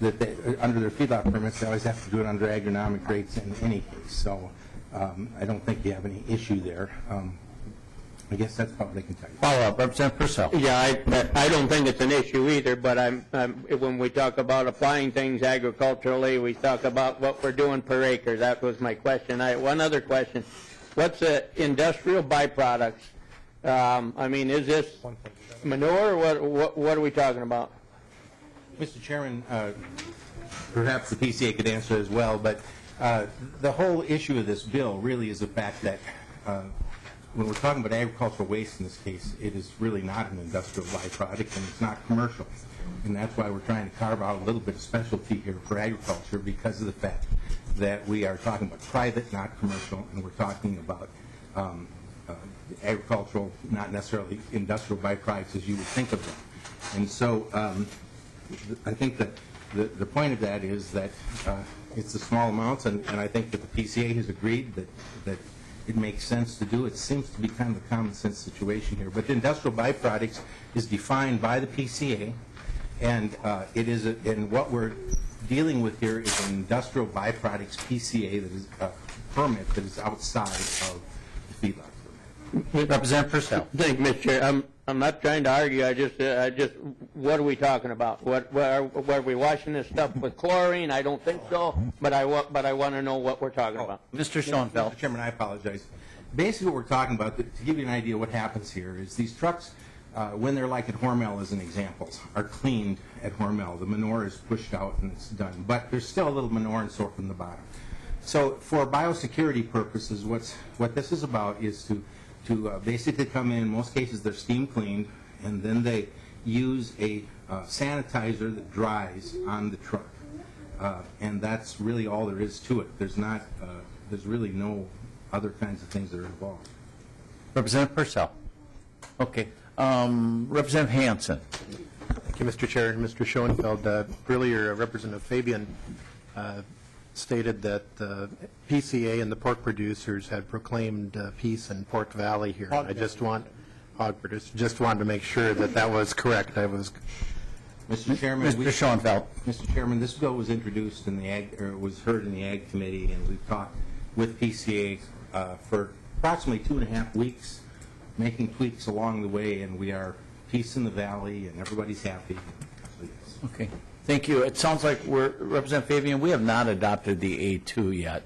S2: that under their feedlot permits, they always have to do it under agronomic rates in any case. So I don't think you have any issue there. I guess that's probably I can tell you.
S1: Follow up, Representative Purcell.
S22: Yeah, I don't think it's an issue either, but when we talk about applying things agriculturally, we talk about what we're doing per acre. That was my question. One other question. What's the industrial byproducts? I mean, is this manure, or what are we talking about?
S2: Mr. Chairman, perhaps the PCA could answer as well, but the whole issue of this bill really is the fact that when we're talking about agricultural waste in this case, it is really not an industrial byproduct and it's not commercial. And that's why we're trying to carve out a little bit of specialty here for agriculture, because of the fact that we are talking about private, not commercial, and we're talking about agricultural, not necessarily industrial byproducts as you would think of them. And so I think that the point of that is that it's the small amounts, and I think that the PCA has agreed that it makes sense to do. It seems to be kind of a common sense situation here. But the industrial byproducts is defined by the PCA, and it is and what we're dealing with here is an industrial byproducts PCA that is a permit that is outside of the feedlot permit.
S1: Representative Purcell.
S22: Thank you, Mr. Chair. I'm not trying to argue. I just, what are we talking about? Are we washing this stuff with chlorine? I don't think so, but I want to know what we're talking about.
S1: Mr. Schoenfeld.
S2: Mr. Chairman, I apologize. Basically what we're talking about, to give you an idea what happens here, is these trucks, when they're like at Hormel as an example, are cleaned at Hormel. The manure is pushed out and it's done. But there's still a little manure and soap from the bottom. So for biosecurity purposes, what this is about is to basically come in most cases they're steam cleaned, and then they use a sanitizer that dries on the truck. And that's really all there is to it. There's really no other kinds of things that are involved.
S1: Representative Purcell. Okay. Representative Hansen.
S11: Thank you, Mr. Chair. Mr. Schoenfeld, earlier Representative Fabian stated that the PCA and the pork producers had proclaimed peace in Pork Valley here. I just wanted to make sure that was correct.
S2: Mr. Chairman,
S1: Mr. Schoenfeld.
S2: Mr. Chairman, this bill was introduced in the was heard in the Ag Committee, and we've talked with PCA for approximately 2.5 weeks, making tweaks along the way, and we are peace in the valley, and everybody's happy. So, yes.
S1: Okay. Thank you. It sounds like Representative Fabian, we have not adopted the A2 yet.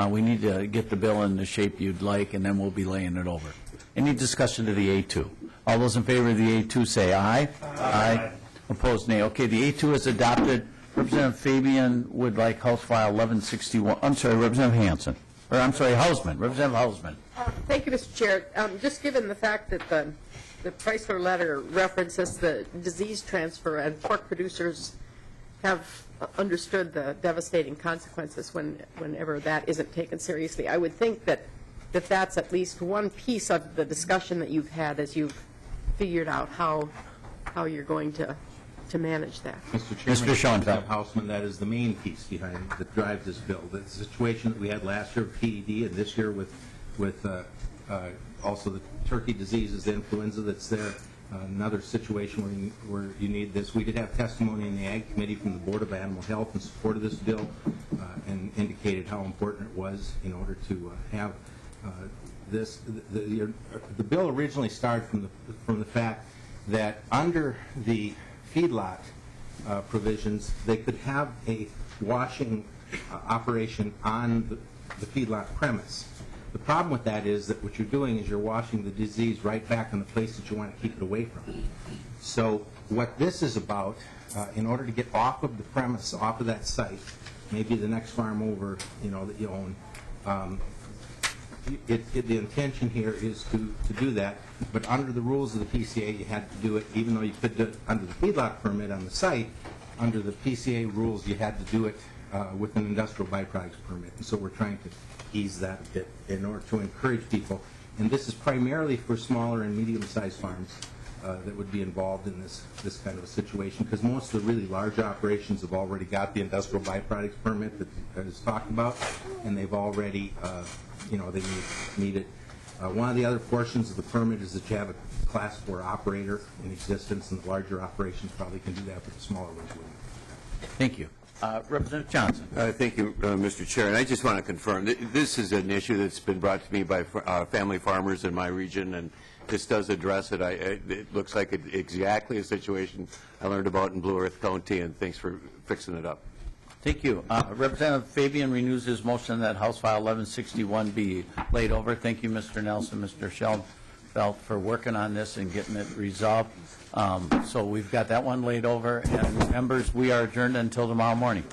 S1: We need to get the bill in the shape you'd like, and then we'll be laying it over. Any discussion to the A2? All those in favor of the A2 say aye. Aye. Opposed, nay. Okay, the A2 is adopted. Representative Fabian would like House File 1161. I'm sorry, Representative Hansen. Or I'm sorry, Hausman. Representative Hausman.
S8: Thank you, Mr. Chair. Just given the fact that the Chrysler letter references the disease transfer and pork producers have understood the devastating consequences whenever that isn't taken seriously, I would think that that's at least one piece of the discussion that you've had as you've figured out how you're going to manage that.
S2: Mr. Chairman, Mr. Hausman, that is the main piece behind that drives this bill. The situation that we had last year with PED and this year with Also, the turkey disease is the influenza that's there. Another situation where you need this. We did have testimony in the Ag Committee from the Board of Animal Health in support of this bill and indicated how important it was in order to have this. The bill originally started from the fact that under the feedlot provisions, they could have a washing operation on the feedlot premise. The problem with that is that what you're doing is you're washing the disease right back in the place that you want to keep it away from. So what this is about, in order to get off of the premise, off of that site, maybe the next farm over, that you own, the intention here is to do that, but under the rules of the PCA, you had to do it, even though you could do it under the feedlot permit on the site, under the PCA rules, you had to do it with an industrial byproducts permit. And so we're trying to ease that a bit in order to encourage people. And this is primarily for smaller and medium-sized farms that would be involved in this kind of a situation, because most of the really large operations have already got the industrial byproducts permit that is talked about, and they've already, they meet it. One of the other portions of the permit is that you have a Class 4 operator in existence, and the larger operations probably can do that, but the smaller ones wouldn't.
S1: Thank you. Representative Johnson.
S4: Thank you, Mr. Chair. And I just want to confirm, this is an issue that's been brought to me by family farmers in my region, and this does address it. It looks like exactly a situation I learned about in Blue Earth County, and thanks for fixing it up.
S1: Thank you. Representative Fabian renews his motion that House File 1161 be laid over. Thank you, Mr. Nelson, Mr. Schellenfeld, for working on this and getting it resolved. So we've got that one laid over. And members, we are adjourned until tomorrow morning.